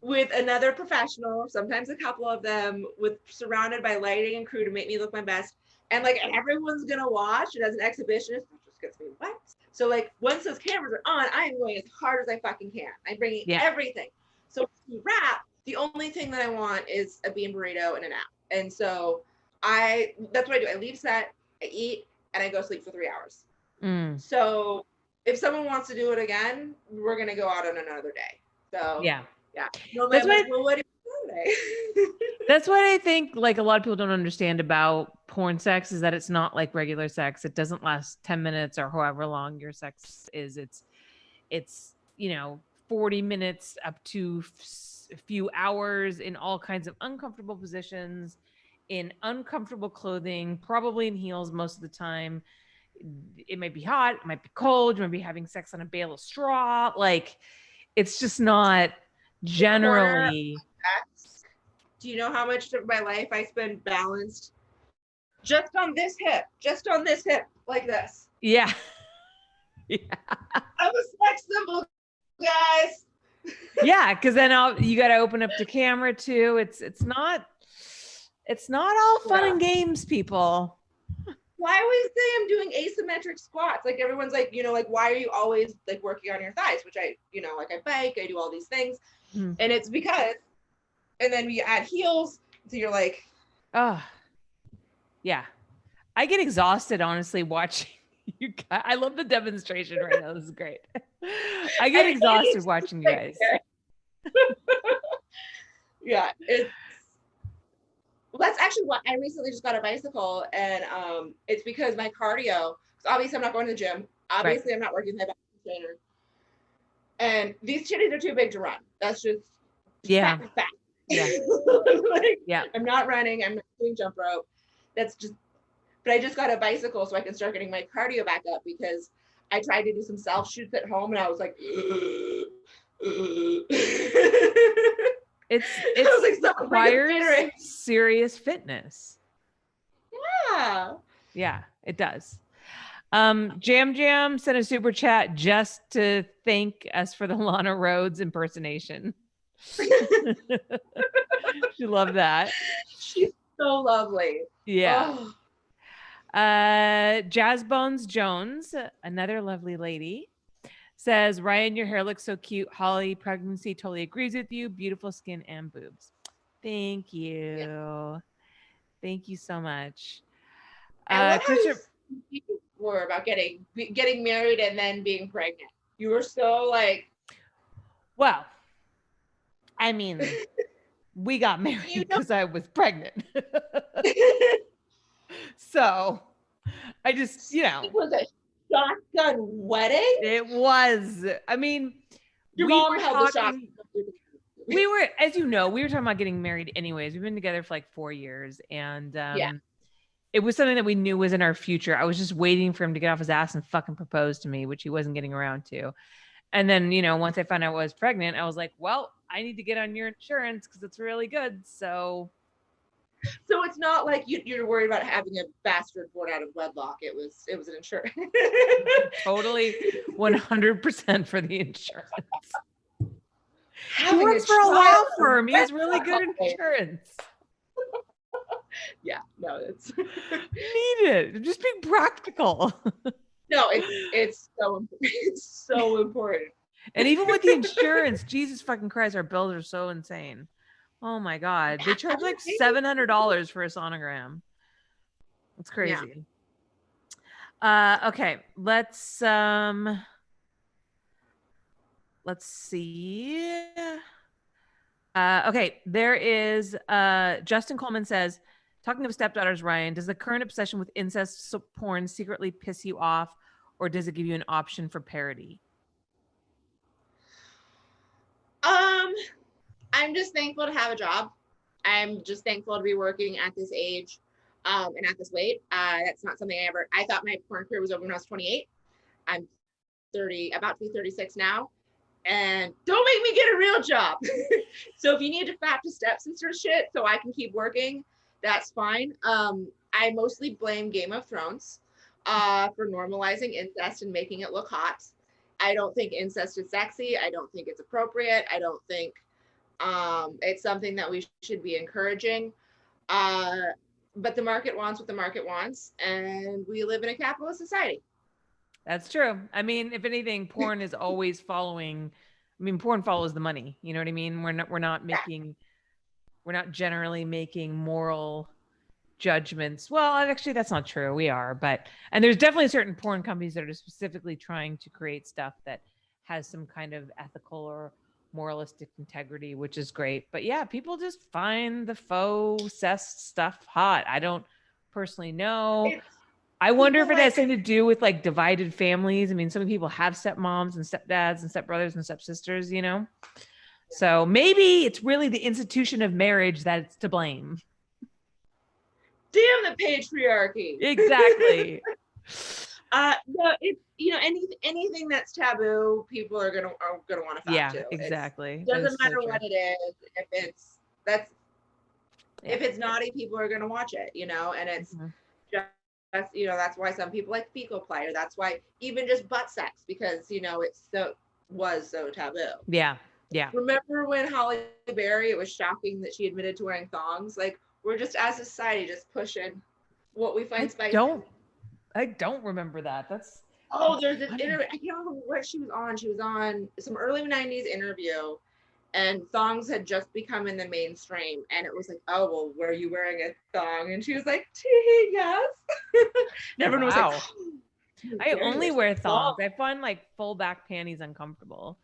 with another professional, sometimes a couple of them, surrounded by lighting and crew to make me look my best. And like everyone's gonna watch it as an exhibitionist, which just gets me wet. So like once those cameras are on, I am going as hard as I fucking can. I'm bringing everything. So to wrap, the only thing that I want is a bean burrito and a nap. And so that's what I do. I leave set, I eat, and I go sleep for 3 hours. So if someone wants to do it again, we're gonna go out on another day. So yeah. That's what that's what I think like a lot of people don't understand about porn sex is that it's not like regular sex. It doesn't last 10 minutes or however long your sex is. It's 40 minutes up to a few hours in all kinds of uncomfortable positions, in uncomfortable clothing, probably in heels most of the time. It might be hot, it might be cold, you might be having sex on a bale of straw. Like it's just not generally. Do you know how much of my life I spend balanced just on this hip, like this? Yeah. I'm a sex symbol, guys. Yeah, because then you got to open up the camera too. It's not all fun and games, people. Well, I always say I'm doing asymmetric squats. Like everyone's like, like, why are you always like working on your thighs? Which I, like I bike, I do all these things. And it's because, and then we add heels. So you're like, oh, yeah. I get exhausted, honestly, watching you guys. I love the demonstration right now. This is great. I get exhausted watching you guys. Yeah, that's actually what I recently just got a bicycle, and it's because my cardio. So obviously, I'm not going to the gym. Obviously, I'm not working with my bicycle trainer, and these titties are too big to run. That's just fact. Yeah. Like, Yeah. I'm not running. I'm not doing jump rope. That's just. But I just got a bicycle so I can start getting my cardio back up because I tried to do some self shoots at home and I was like, it requires serious fitness. Yeah, it does. Jam sent a super chat just to thank us for the Lana Rhoades impersonation. She loved that. She's so lovely. Yeah. Jazz Bones Jones, another lovely lady, says, Ryan, your hair looks so cute. Holly, pregnancy totally agrees with you. Beautiful skin and boobs. Thank you. Yeah. Thank you so much. Christopher, you were about getting married and then being pregnant. You were so like, well, I mean, we got married because I was pregnant. So I just, it was a shotgun wedding. It was. I mean, your mom held the shotgun. We were, as you know, we were talking about getting married anyways. We've been together for like 4 years, and it was something that we knew was in our future. I was just waiting for him to get off his ass and fucking propose to me, which he wasn't getting around to. And then, once I found out I was pregnant, I was like, well, I need to get on your insurance because it's really good. So it's not like you're worried about having a bastard born out of wedlock. It was an insurance. Totally 100% for the insurance. He works for a law firm. He has really good insurance. Yeah, no, it's needed. Just being practical. No, it's so important. And even with the insurance, Jesus fucking Christ, our bills are so insane. Oh my God. They charge like $700 for a sonogram. It's crazy. Yeah. Okay. Let's see. Okay. There is, Justin Coleman says, talking of stepdaughters, Ryan, does the current obsession with incest porn secretly piss you off, or does it give you an option for parody? I'm just thankful to have a job. I'm just thankful to be working at this age and at this weight. That's not something I thought my porn career was over when I was 28. I'm 30, about to be 36 now. And don't make me get a real job. So if you need to fap to stepsister shit so I can keep working, that's fine. I mostly blame Game of Thrones for normalizing incest and making it look hot. I don't think incest is sexy. I don't think it's appropriate. I don't think it's something that we should be encouraging. But the market wants what the market wants, and we live in a capitalist society. That's true. I mean, if anything, porn is always following. I mean, porn follows the money. You know what I mean? We're not generally making moral judgments. Well, actually, that's not true. We are, and there's definitely certain porn companies that are specifically trying to create stuff that has some kind of ethical or moralistic integrity, which is great. But yeah, people just find the faux cest stuff hot. I don't personally know. I wonder if it has something to do with like divided families. I mean, some people have stepmoms and stepdads and stepbrothers and stepsisters, So maybe it's really the institution of marriage that's to blame. Damn the patriarchy. Exactly. No, it's anything that's taboo, people are gonna want to fap to. Exactly. It doesn't matter what it is. If it's naughty, people are gonna watch it, and it's just that's why some people like fecal play, or that's why even just butt sex, because was so taboo. Yeah. Remember when Holly Berry, it was shocking that she admitted to wearing thongs? Like, we're just as a society just pushing what we find spicy. I don't remember that. There's this interview. I can't remember what she was on. She was on some early 90s interview, and thongs had just become in the mainstream. And it was like, oh, well, were you wearing a thong? And she was like, yes. And everyone was like, I only wear thongs. I find like full back panties uncomfortable.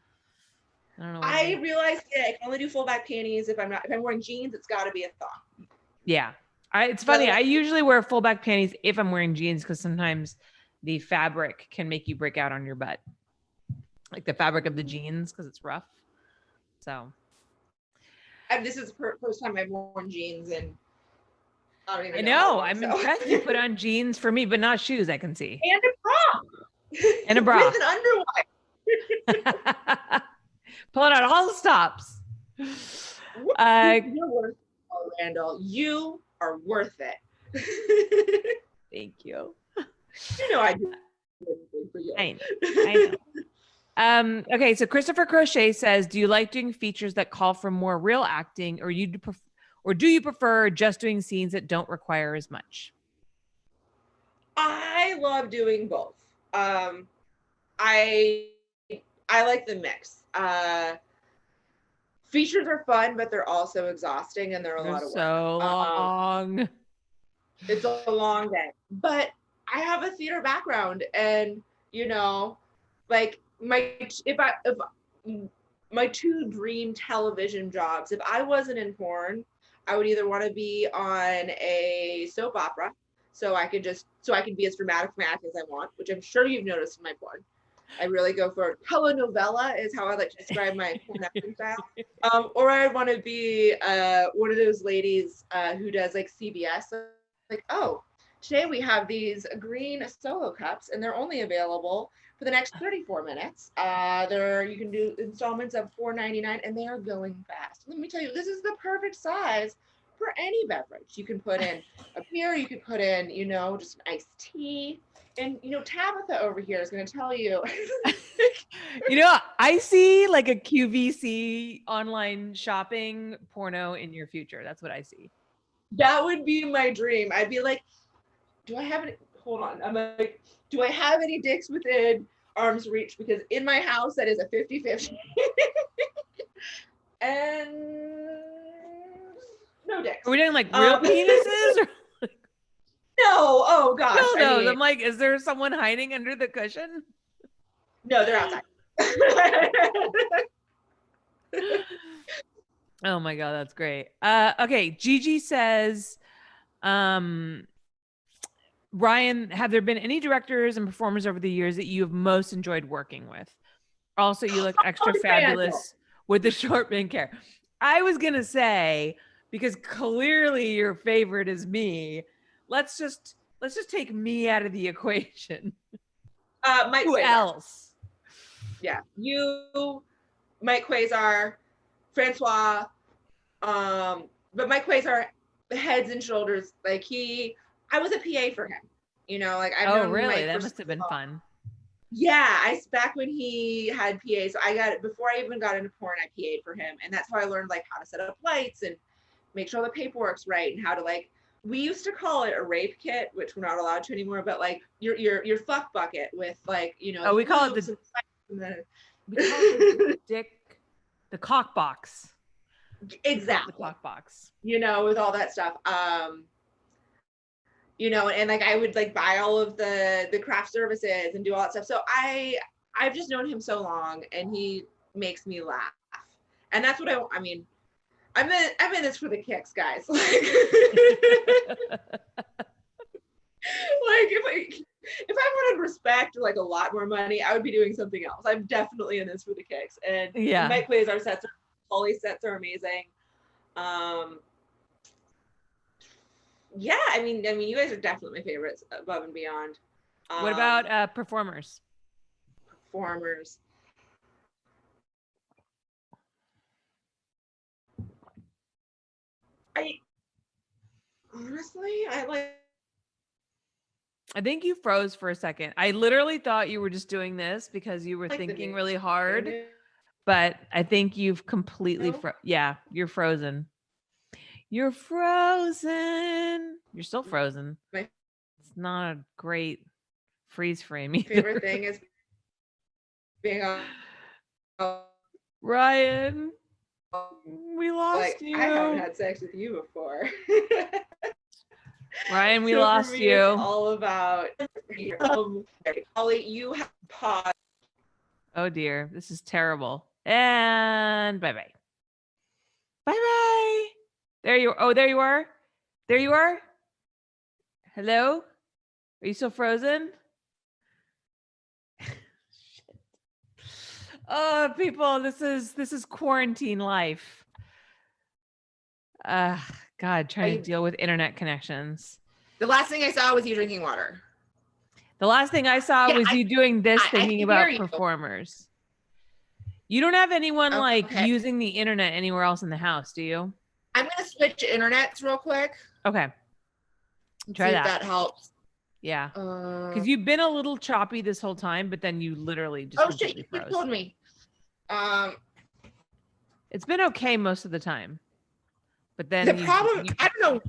I don't know. I realized I can only do full back panties if I'm wearing jeans. It's got to be a thong. Yeah, it's funny. I usually wear full back panties if I'm wearing jeans because sometimes the fabric can make you break out on your butt, like the fabric of the jeans because it's rough. So this is the first time I've worn jeans, and I don't even know. I know. I'm impressed you put on jeans for me, but not shoes. I can see. And a bra. And a bra. With an underwire. Pulling out all the stops. You're worth it, Holly Randall. You are worth it. Thank you. You know I do everything for you. I know. Okay, so Christopher Crochet says, do you like doing features that call for more real acting, or do you prefer just doing scenes that don't require as much? I love doing both. I like the mix. Features are fun, but they're also exhausting, and they're a lot of work. So long. It's a long day, but I have a theater background, and like my two dream television jobs. If I wasn't in porn, I would either want to be on a soap opera, so I could be as dramatic as I want, which I'm sure you've noticed in my porn. I really go for it. Telenovela is how I like to describe my porn acting style. Or I want to be one of those ladies who does like CBS. Like, oh, today we have these green Solo cups, and they're only available for the next 34 minutes. You can do installments of $4.99, and they are going fast. Let me tell you, this is the perfect size for any beverage. You can put in a beer, you can put in, just an iced tea. And, Tabitha over here is going to tell you. I see like a QVC online shopping porno in your future. That's what I see. That would be my dream. I'd be like, do I have any? Hold on. I'm like, do I have any dicks within arm's reach? Because in my house, that is a 50-50. And no dicks. Are we doing like real penises? Or no. Oh, gosh. No. I'm like, is there someone hiding under the cushion? No, they're outside. Oh my God, that's great. Okay, Gigi says, Ryan, have there been any directors and performers over the years that you have most enjoyed working with? Also, you look extra fabulous with the short pink hair. I was gonna say, because clearly your favorite is me. Let's just take me out of the equation. Who else? Yeah, you, Mike Quasar, Francois, but Mike Quasar, heads and shoulders. Like I was a PA for him. Like I've known really? Mike that must have been fun. Yeah, back when he had PA, so I got it before I even got into porn. I PA'd for him, and that's how I learned like how to set up lights and make sure the paperwork's right, and how to like. We used to call it a rape kit, which we're not allowed to anymore. But like your fuck bucket with like Oh, we call it the cock box. Exactly. The cock box. With all that stuff. And like I would like buy all of the craft services and do all that stuff. So I've just known him so long, and he makes me laugh. And that's what I mean, I'm in this for the kicks, guys. Like, if I wanted respect or like a lot more money, I would be doing something else. I'm definitely in this for the kicks. And Mike Quasar sets, Holly sets are amazing. Yeah, I mean, you guys are definitely my favorites above and beyond. What about performers? Performers. I think you froze for a second. I literally thought you were just doing this because you were thinking really hard, but I think you've completely you're frozen. You're frozen. You're still frozen. It's not a great freeze frame either. Favorite thing is being on Ryan. We lost you. I haven't had sex with you before. Ryan, we lost you. It's all about Holly, you have paused. Oh dear, this is terrible. And bye-bye. Bye-bye. There you are. Oh, there you are. There you are. Hello? Are you still frozen? Oh, people, this is quarantine life. God, trying to deal with internet connections. The last thing I saw was you drinking water. The last thing I saw was you doing this, thinking about performers. You don't have anyone using the internet anywhere else in the house, do you? I'm going to switch internets real quick. Okay. Try that. If that helps. Yeah. Because you've been a little choppy this whole time, but then you literally just completely froze. You told me. It's been okay most of the time. But then the problem, I don't know.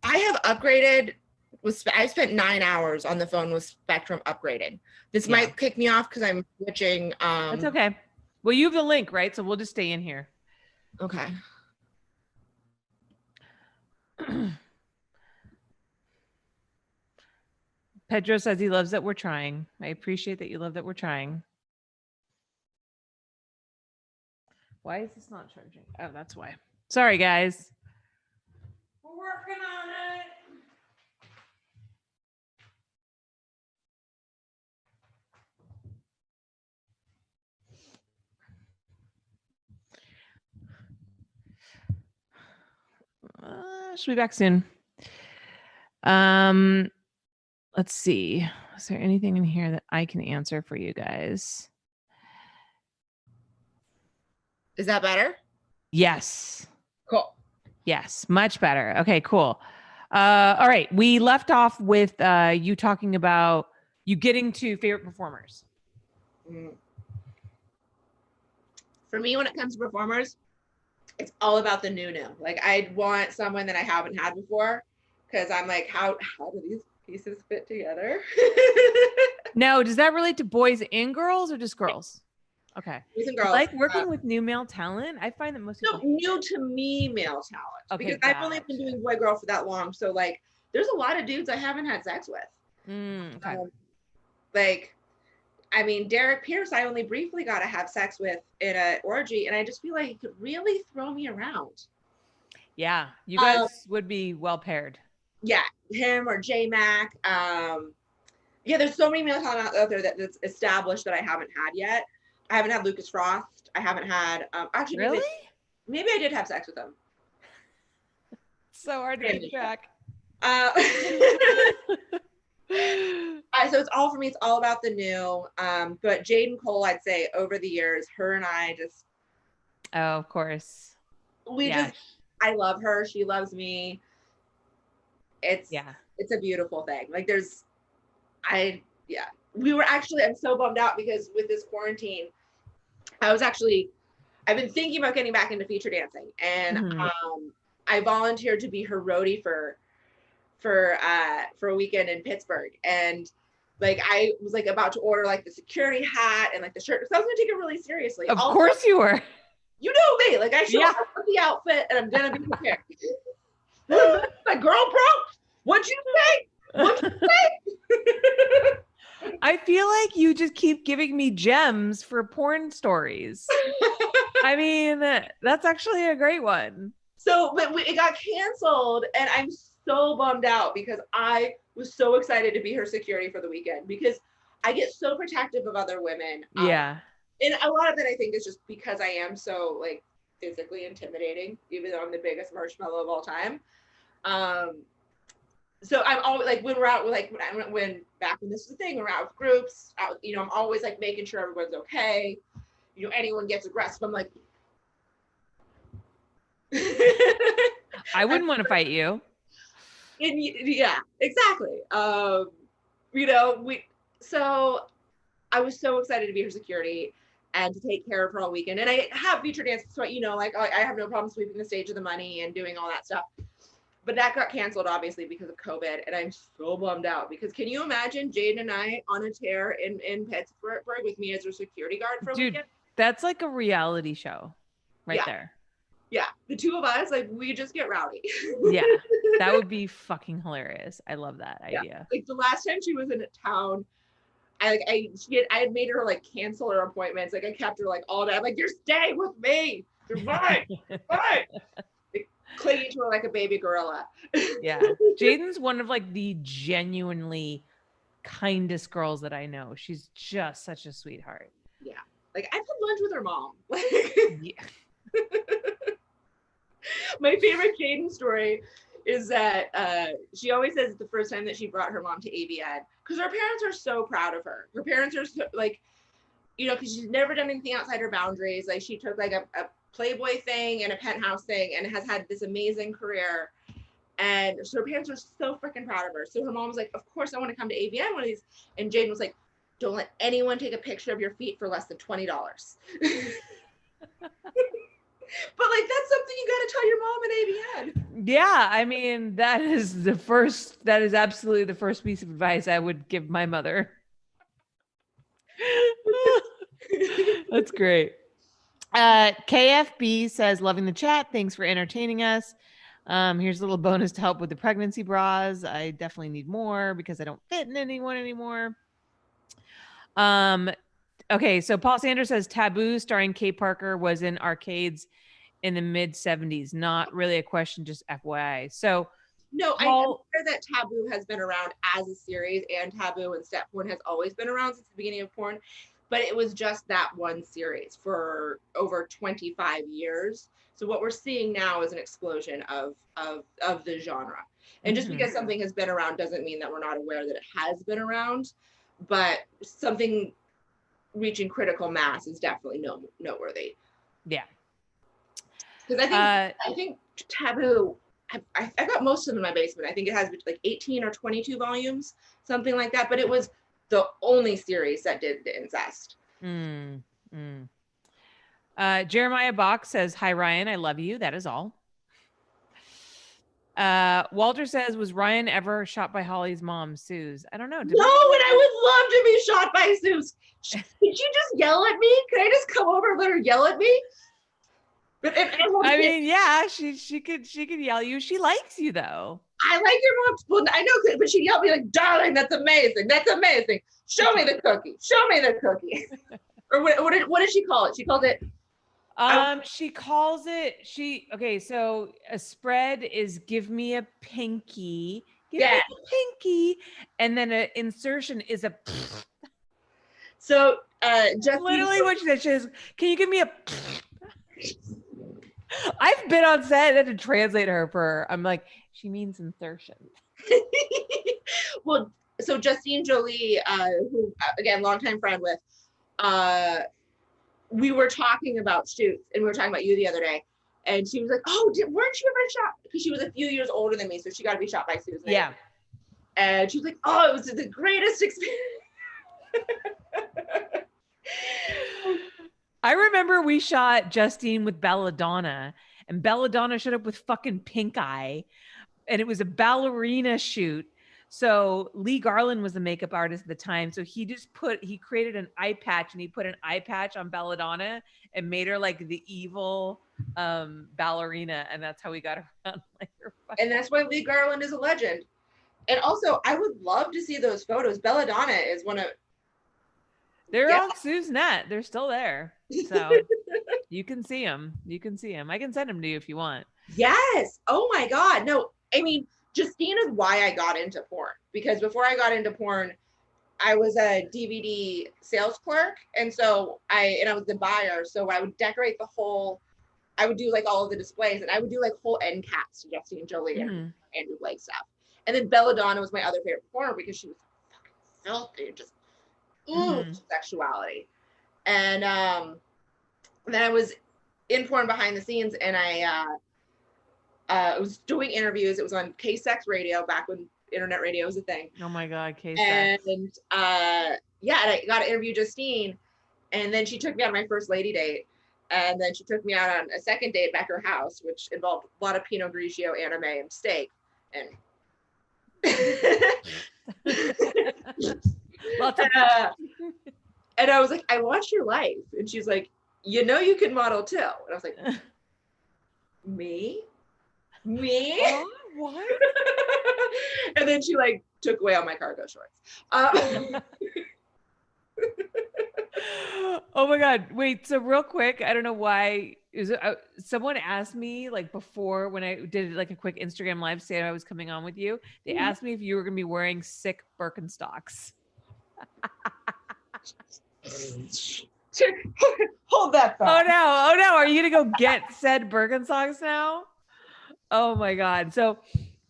I have upgraded. I spent 9 hours on the phone with Spectrum upgrading. This might kick me off because I'm switching. That's okay. Well, you have the link, right? So we'll just stay in here. Okay. Pedro says he loves that we're trying. I appreciate that you love that we're trying. Why is this not charging? Oh, that's why. Sorry, guys. We're working on it. She'll be back soon. Let's see. Is there anything in here that I can answer for you guys? Is that better? Yes. Cool. Yes, much better. Okay, cool. All right. We left off with you talking about you getting to favorite performers. For me, when it comes to performers, it's all about the new. Like, I'd want someone that I haven't had before, because I'm like, how do these pieces fit together? Now, does that relate to boys and girls or just girls? Okay. Boys and girls. I like working with new male talent. I find that most people new to me male talent. Okay, because I've only been doing boy girl for that long. So like, there's a lot of dudes I haven't had sex with. Okay. Like, I mean, Derek Pierce, I only briefly got to have sex with in an orgy, and I just feel like he could really throw me around. Yeah, you guys would be well paired. Yeah, him or J Mac. Yeah, there's so many male talent out there that's established that I haven't had yet. I haven't had Lucas Frost. I haven't had actually. Really? Maybe I did have sex with him. So hard to keep track. So it's all for me. It's all about the new. But Jade and Cole, I'd say over the years, her and I just. Oh, of course. I love her. She loves me. It's a beautiful thing. Like we were actually, I'm so bummed out because with this quarantine, I've been thinking about getting back into feature dancing, and I volunteered to be her roadie for a weekend in Pittsburgh, and like I was like about to order like the security hat and like the shirt, so I was gonna take it really seriously. Of course you were. You know me, like I show up with the outfit and I'm gonna be prepared. Like, girl, bro, what'd you say? What'd you say? I feel like you just keep giving me gems for porn stories. I mean, that's actually a great one. So, but it got canceled, and I'm so bummed out because I was so excited to be her security for the weekend, because I get so protective of other women. Yeah. And a lot of it, I think, is just because I am so like physically intimidating, even though I'm the biggest marshmallow of all time. So I'm always like, when we're out, like when back when this was a thing, we're out with groups, I'm always like making sure everyone's okay. Anyone gets aggressive, I'm like, I wouldn't want to fight you. And yeah, exactly. So I was so excited to be her security and to take care of her all weekend. And I have feature dance, so I have no problem sweeping the stage of the money and doing all that stuff. But that got canceled, obviously, because of COVID. And I'm so bummed out, because can you imagine Jaden and I on a tear in Pittsburgh with me as her security guard for a weekend? That's like a reality show right there. Yeah. The two of us, like, we just get rowdy. Yeah. That would be fucking hilarious. I love that idea. Like the last time she was in a town, I had made her like cancel her appointments. Like I kept her like all day. I'm like, you're staying with me. You're mine. Mine. Like, clinging to her like a baby gorilla. Yeah. Jaden's one of like the genuinely kindest girls that I know. She's just such a sweetheart. Yeah. Like I've had lunch with her mom. Yeah. My favorite Jaden story is that she always says the first time that she brought her mom to AVN, because her parents are so proud of her. Her parents are so, like, because she's never done anything outside her boundaries. Like she took like a Playboy thing and a penthouse thing and has had this amazing career. And so her parents are so freaking proud of her. So her mom was like, of course I want to come to AVN one of these. And Jaden was like, don't let anyone take a picture of your feet for less than $20. But like that's something you got to tell your mom in AVN. Yeah, I mean that is absolutely the first piece of advice I would give my mother. That's great. KFB says, loving the chat. Thanks for entertaining us. Here's a little bonus to help with the pregnancy bras. I definitely need more because I don't fit in anyone anymore. Okay, so Paul Sanders says Taboo starring Kay Parker was in arcades in the mid 70s. Not really a question, just FYI. So no, Paul, I'm aware that Taboo has been around as a series, and Taboo and Step Porn has always been around since the beginning of porn, but it was just that one series for over 25 years. So what we're seeing now is an explosion of the genre. And just because something has been around doesn't mean that we're not aware that it has been around, but something reaching critical mass is definitely noteworthy. Yeah. Because I think Taboo, I got most of them in my basement. I think it has like 18 or 22 volumes, something like that. But it was the only series that did the incest. Jeremiah Bach says, hi, Ryan. I love you. That is all. Walter says, was Ryan ever shot by Holly's mom, Suze? I don't know. No, and I would love to be shot by Suze. Did she just yell at me? Can I just come over and let her yell at me? I mean, yeah, she could yell at you. She likes you though. I like your mom. Well, I know, but she yelled at me like, darling, that's amazing. That's amazing. Show me the cookie. Show me the cookie. Or what did she call it? She called it. She calls it. Okay. So a spread is give me a pinky. Give me a pinky, and then an insertion is a. So just literally what she said. She says, "Can you give me a?" I've been on set and had to translate her for her. I'm like, she means insertion. Well, so Justine Jolie, who again, longtime friend with, we were talking about shoots, and we were talking about you the other day, and she was like, "Oh, weren't you ever shot?" Because she was a few years older than me, so she got to be shot by Susan. Yeah. And she was like, "Oh, it was the greatest experience." I remember we shot Justine with Belladonna, and Belladonna showed up with fucking pink eye, and it was a ballerina shoot. So Lee Garland was the makeup artist at the time. So he created an eye patch, and he put an eye patch on Belladonna and made her like the evil ballerina. And that's how we got around. And that's why Lee Garland is a legend. And also, I would love to see those photos. Belladonna is one of... They're on Sue's net. They're still there. So you can see them. You can see them. I can send them to you if you want. Yes. Oh my God. No, I mean, Justine is why I got into porn. Because before I got into porn, I was a DVD sales clerk. And so I was the buyer. So I would decorate I would do like all of the displays, and I would do like whole end caps to Justine Jolie and Andrew Blake stuff. And then Belladonna was my other favorite performer because she was fucking filthy, just sexuality. And then I was in porn behind the scenes, and I was doing interviews. It was on K-Sex radio back when internet radio was a thing. Oh my God, K-Sex. And and I got to interview Justine, and then she took me on my first lady date. And then she took me out on a second date back to her house, which involved a lot of Pinot Grigio, anime, and steak. And and I was like, I watched your life. And she's like, you know, you can model too. And I was like, me? What? And then she like took away all my cargo shorts. Oh my God. Wait, so real quick, I don't know why someone asked me like before when I did like a quick Instagram live say I was coming on with you. They asked me if you were going to be wearing sick Birkenstocks. Hold that Oh thought. no. Oh no. Are you going to go get said Birkenstocks now? Oh my God. So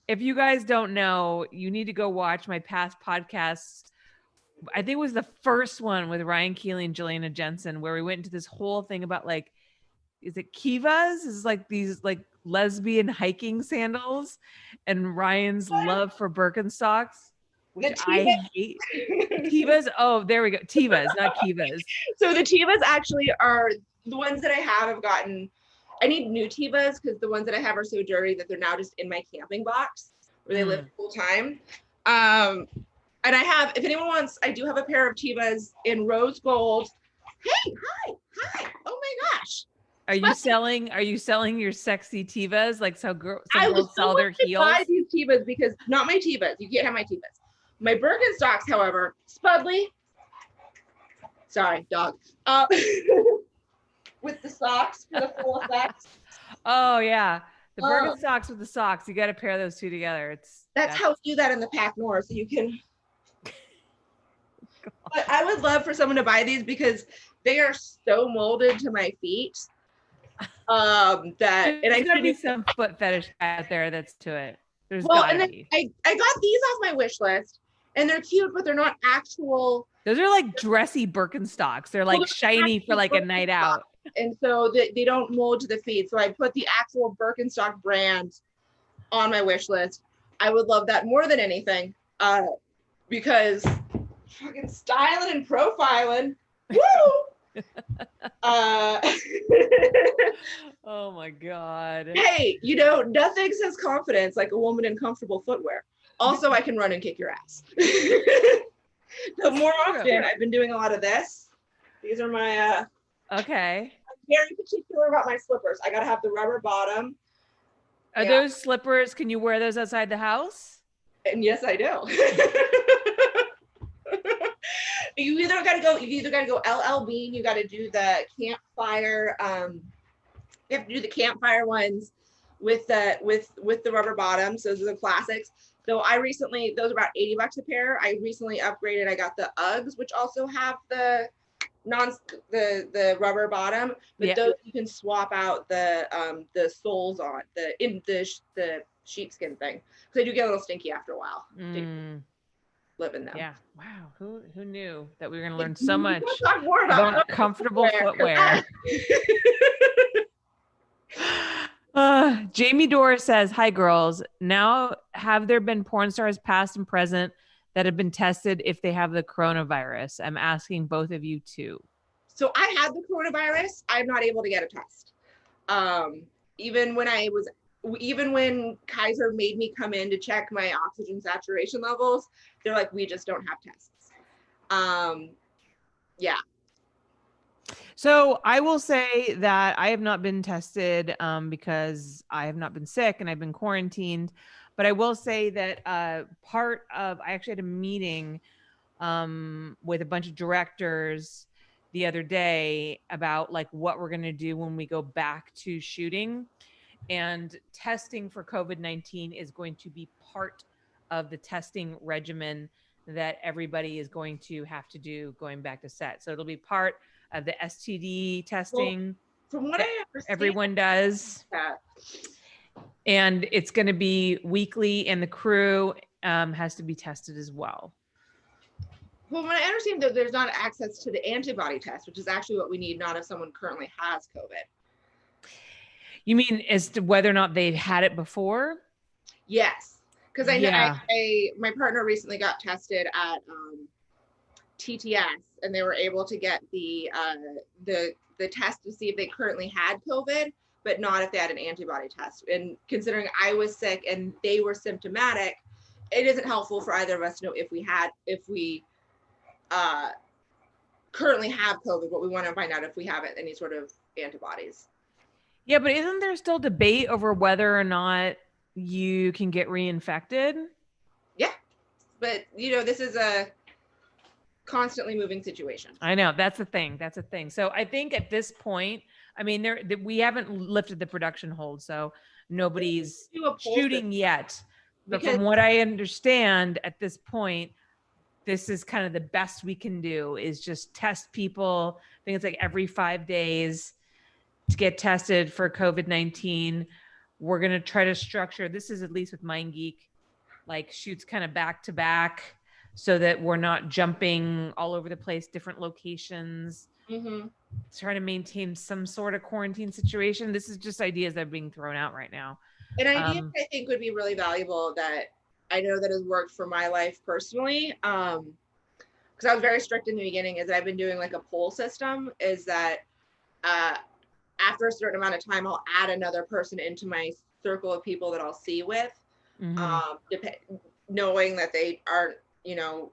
if you guys don't know, you need to go watch my past podcasts. I think it was the first one with Ryan Keely and Jelena Jensen, where we went into this whole thing about like, is it Kivas? Is like these like lesbian hiking sandals, and Ryan's love for Birkenstocks, which The I hate. Tivas. Oh, there we go. Tivas, not Kivas. So the Tivas actually are the ones that I have gotten. I need new Tivas because the ones that I have are so dirty that they're now just in my camping box where they live full time. And I have, if anyone wants, I do have a pair of Tivas in rose gold. Hey, hi. Oh my gosh. Are you selling your sexy Tivas like some girls sell their to heels? buy these Tivas because not my Tivas. You can't have my Tivas. My Birkenstocks, however, Spudley. Sorry, dog. With the socks for the full effect. Oh yeah, the Birkenstocks with the socks. You got to pair those two together. That's how we do that in the Pac North. So you can. But I would love for someone to buy these because they are so molded to my feet. There's gotta be some foot fetish out there that's to it. There's gotta be. I got these off my wish list, and they're cute, but they're not actual. Those are like dressy Birkenstocks. They're like shiny for like a night out. And so they don't mold to the feet. So I put the actual Birkenstock brand on my wish list. I would love that more than anything, because fucking styling and profiling. Woo! Oh my God. Hey, nothing says confidence like a woman in comfortable footwear. Also, I can run and kick your ass. So more often, I've been doing a lot of this. These are my okay. I'm very particular about my slippers. I gotta have the rubber bottom. Are those slippers? Can you wear those outside the house? And yes, I do. You either gotta go LL Bean, you gotta do the campfire, you have to do the campfire ones with the rubber bottoms. Those are the classics. So those are about $80 a pair. I recently upgraded. I got the Uggs, which also have the rubber bottom, but those you can swap out the soles on the sheepskin thing, because they do get a little stinky after a while. Live in them. Yeah. Wow. Who knew that we were going to learn so much talk more about comfortable footwear. Jamie Dora says, "Hi girls. Now, have there been porn stars past and present that have been tested if they have the coronavirus? I'm asking both of you too." So I had the coronavirus. I'm not able to get a test. Even when Kaiser made me come in to check my oxygen saturation levels, they're like, we just don't have tests. Yeah. So I will say that I have not been tested because I have not been sick and I've been quarantined. But I will say that I actually had a meeting with a bunch of directors the other day about like what we're going to do when we go back to shooting. And testing for COVID-19 is going to be part of the testing regimen that everybody is going to have to do going back to set. So it'll be part of the STD testing. Well, from what I understand, everyone does. And it's going to be weekly, and the crew has to be tested as well. Well, when I understand that there's not access to the antibody test, which is actually what we need, not if someone currently has COVID. You mean as to whether or not they've had it before? Yes, because I know my partner recently got tested at TTS, and they were able to get the test to see if they currently had COVID, but not if they had an antibody test. And considering I was sick and they were symptomatic, it isn't helpful for either of us to know if we currently have COVID, but we want to find out if we have any sort of antibodies. Yeah, but isn't there still debate over whether or not you can get reinfected? Yeah, but this is a constantly moving situation. I know, that's the thing. That's the thing. So I think at this point, I mean, we haven't lifted the production hold, so nobody's Do a poll shooting yet. But because from what I understand at this point, this is kind of the best we can do, is just test people. I think it's like every 5 days to get tested for COVID-19. We're going to try to structure, this is at least with MindGeek, like shoots kind of back to back so that we're not jumping all over the place, different locations, trying to maintain some sort of quarantine situation. This is just ideas that are being thrown out right now. An idea I think would be really valuable that I know that has worked for my life personally, because I was very strict in the beginning, is that I've been doing like a poll system, is that after a certain amount of time, I'll add another person into my circle of people that I'll see with, knowing that they aren't, you know,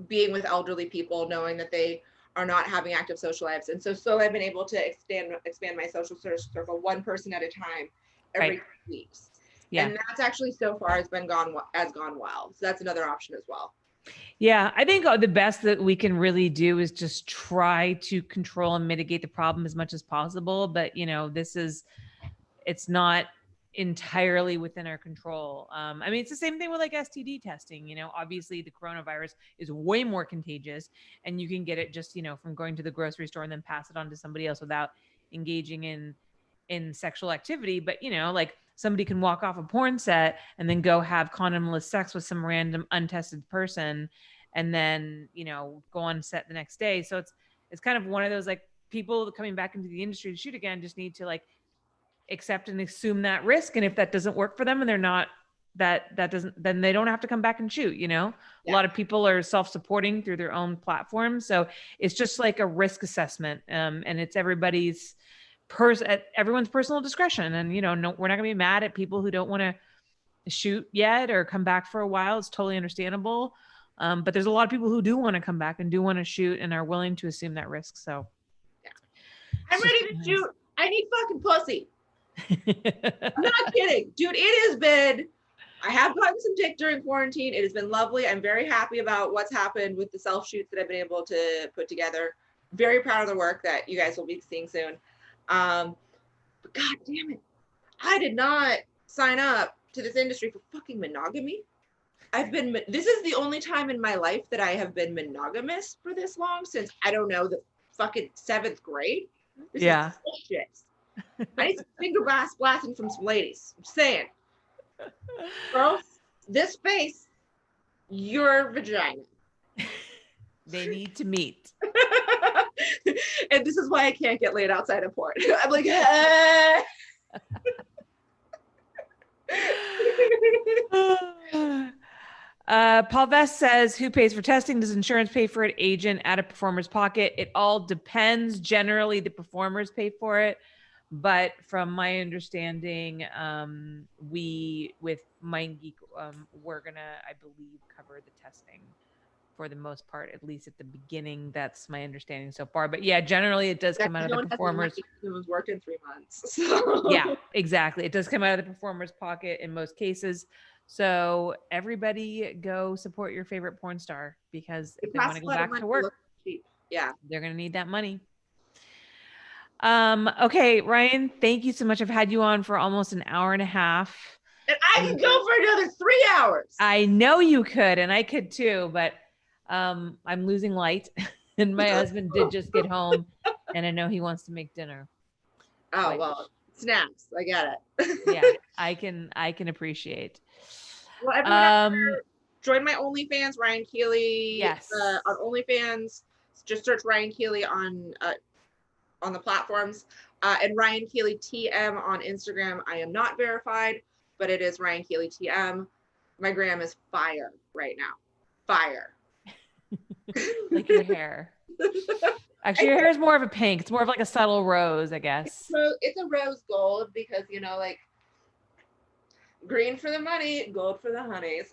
being with elderly people, knowing that they are not having active social lives. And so I've been able to expand my social circle one person at a time every 2 weeks. Yeah. And that's actually so far has gone well. So that's another option as well. Yeah, I think the best that we can really do is just try to control and mitigate the problem as much as possible. But, you know, it's not entirely within our control. I mean, it's the same thing with like STD testing. You know, obviously the coronavirus is way more contagious, and you can get it just, you know, from going to the grocery store and then pass it on to somebody else without engaging in sexual activity. But, you know, like somebody can walk off a porn set and then go have condomless sex with some random untested person and then, you know, go on set the next day. So it's kind of one of those, like, people coming back into the industry to shoot again just need to like accept and assume that risk. And if that doesn't work for them and they're not, that doesn't, then they don't have to come back and shoot, you know. Yeah. A lot of people are self-supporting through their own platforms. So it's just like a risk assessment. And it's everybody's at everyone's personal discretion. And, you know, no, we're not gonna be mad at people who don't want to shoot yet or come back for a while. It's totally understandable. But there's a lot of people who do want to come back and do want to shoot and are willing to assume that risk. So yeah. I'm ready to shoot. I need fucking pussy. I'm not kidding, dude. I have gotten some dick during quarantine. It has been lovely. I'm very happy about what's happened with the self shoots that I've been able to put together. Very proud of the work that you guys will be seeing soon. But god damn it, I did not sign up to this industry for fucking monogamy. This is the only time in my life that I have been monogamous for this long, since, I don't know, the fucking 7th grade. This is bullshit. I need some finger blasting from some ladies. I'm saying. Girls, this face, your vagina. They need to meet. And this is why I can't get laid outside of porn. I'm like, Paul Vest says, who pays for testing? Does insurance pay for it? Agent out of performer's pocket? It all depends. Generally, the performers pay for it. But from my understanding, we, with MindGeek, we're going to, I believe, cover the testing for the most part, at least at the beginning. That's my understanding so far. But yeah, generally it does come out of the performers. It was worked in 3 months. So. Yeah, exactly. It does come out of the performer's pocket in most cases. So everybody go support your favorite porn star, because if they want to go back to work, yeah, they're going to need that money. Okay, Ryan, thank you so much. I've had you on for almost an hour and a half. And I can go for another 3 hours. I know you could, and I could too, but I'm losing light, and my husband did just get home, and I know he wants to make dinner. Oh, well, snacks. I get it. Yeah, I can appreciate. Well, everyone join my OnlyFans, Ryan Keely. Yes. On OnlyFans, just search Ryan Keely on the platforms, and Ryan Keely TM on Instagram. I am not verified, but it is Ryan Keely TM. My gram is fire right now. Fire. Like your hair. Actually, your hair is more of a pink. It's more of like a subtle rose, I guess. It's a rose gold, because, you know, like, green for the money, gold for the honeys.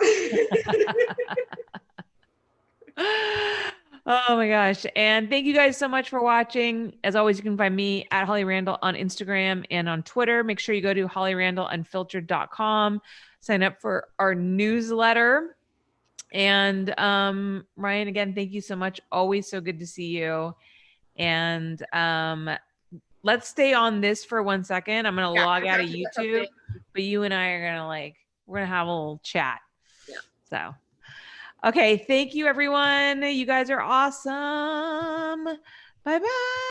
Oh my gosh. And thank you guys so much for watching. As always, you can find me at Holly Randall on Instagram and on Twitter. Make sure you go to hollyrandallunfiltered.com, sign up for our newsletter. And Ryan, again, thank you so much. Always so good to see you. And let's stay on this for 1 second. I'm gonna log out of YouTube, but you and I are gonna we're gonna have a little chat. Yeah. So okay, thank you everyone. You guys are awesome. Bye-bye.